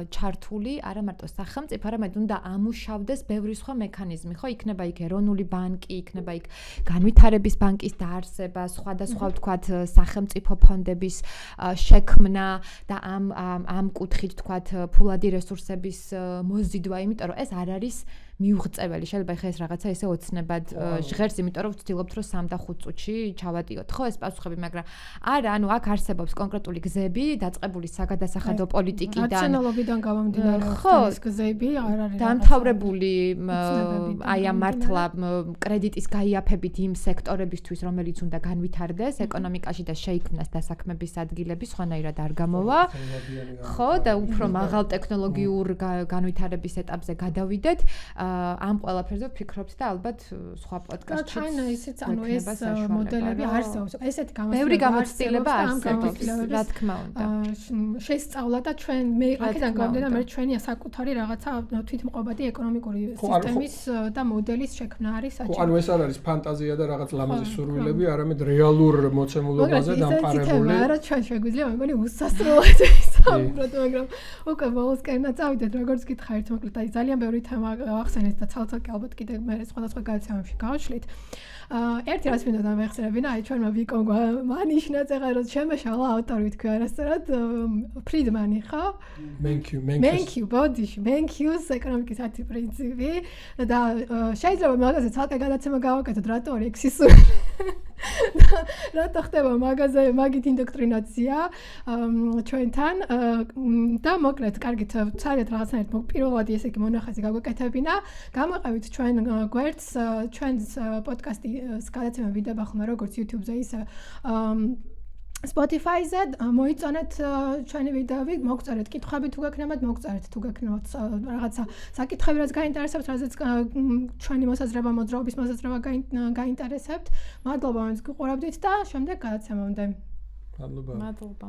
Speaker 2: ჩართული არა მარტო სახელმწიფო, არამედ უნდა ამუშავდეს ბევრი სხვა მექანიზმი, ხო, იქნება იქ ეროვნული ბანკი, იქნება იქ განვითარების ბანკის დაარსება, სხვადასხვა თქვათ სახელმწიფო ფონდების შექმნა და ამ კუთხით თქვათ ფულადი რესურსების მოზიდვა, იმიტომ რომ ეს არ არის მიუღწეველი. შეიძლება ხა ეს რაღაცა ესე ოცნებად ჟღერს, იმიტომ რომ ვცდილობთ რომ 3 და 5 წუთში ჩავატიოთ, ხო, ეს პასუხები, მაგრამ არა, ანუ აქ არსებობს კონკრეტული გზები, დაწყებული საგადასახადო პოლიტიკიდან,
Speaker 1: რაციონალობიდან გამომდინარე, ხო, ეს გზები არ არის
Speaker 2: დამთავრებული აი ამ მართლა კრედიტის გაიაფებით იმ სექტორებისთვის, რომელიც უნდა განვითარდეს ეკონომიკაში და შეიქმნას დასაქმების ადგილები, სხვანაირად არ გამოვა. ხო, და უფრო მაღალ ტექნოლოგიურ განვითარების ეტაპზე გადავიდეთ. ამ ყველაფერზე ვფიქრობთ და ალბათ სხვა პოდკასტში.
Speaker 1: ჩაინა ისიც, ანუ ეს მოდელები არსებობს. ესეთი
Speaker 2: ბევრი გამოცდილება არსებობს, რა თქმა უნდა.
Speaker 1: შესწავლა და ჩვენ მე აქედან გამომდინარე, მე ჩვენი საკუთარი რაღაცა თვითმყოფადი ეკონომიკური სისტემის და მოდელის შექმნა არის საჭირო.
Speaker 3: ხო, ანუ ეს არ არის ფანტაზია და რაღაც ლამაზი სურვილები, არამედ რეალურ მოცემულობაზე დამყარებული.
Speaker 1: არა, ჩვენ შეგვიძლია, მე მგონი უსასრულოდ საუბრობთ, მაგრამ უკვე ბოლოსკენ წავიდეთ, როგორც გითხარით, მოკლედ აი ძალიან ბევრი თემა ახსენეთ და ცალ-ცალკე ალბათ კიდე მე სხვადასხვა გადაცემებში გავშლით. ერთი რას მინდა დამეხსენებინა, აი ჩვენმა ვიკომ მანიშნა წეღა რომ შემეშალა ავტორი თქვი არასწორად ფრიდმანი ხო? Thank you, ბოდიში, thank you ეკონომიკის 10 პრინციპი და შეიძლება მაგაზე ცალკე გადაცემა გავაკეთოთ, რატო არის ექსისური? რატო ხდება მაგაზე მაგით ინდოქტრინაცია ჩვენთან და მოკლედ კარგით ცალეთ რაღაცნაირად პირველად ესე იგი მონახაზი გავაკეთებინა გამოყევით ჩვენ გვერდს ჩვენს პოდკასტის გადაცემა ვიდება ხოლმე როგორც YouTube-ზე ისე Spotify-ზე მოიწონეთ ჩვენი ვიდეოები, მოგწერეთ კითხვები თუ გექნებათ, მოგწერეთ თუ გექნებათ რაღაცა საკითხები, რაც გაინტერესებთ, რაზეც ჩვენი მოსაზრება, მოძრაობის მოსაზრება გაინტერესებთ. მადლობა, რომ გიყურებდით და შემდეგ გადაცემამდე.
Speaker 3: მადლობა.
Speaker 2: მადლობა.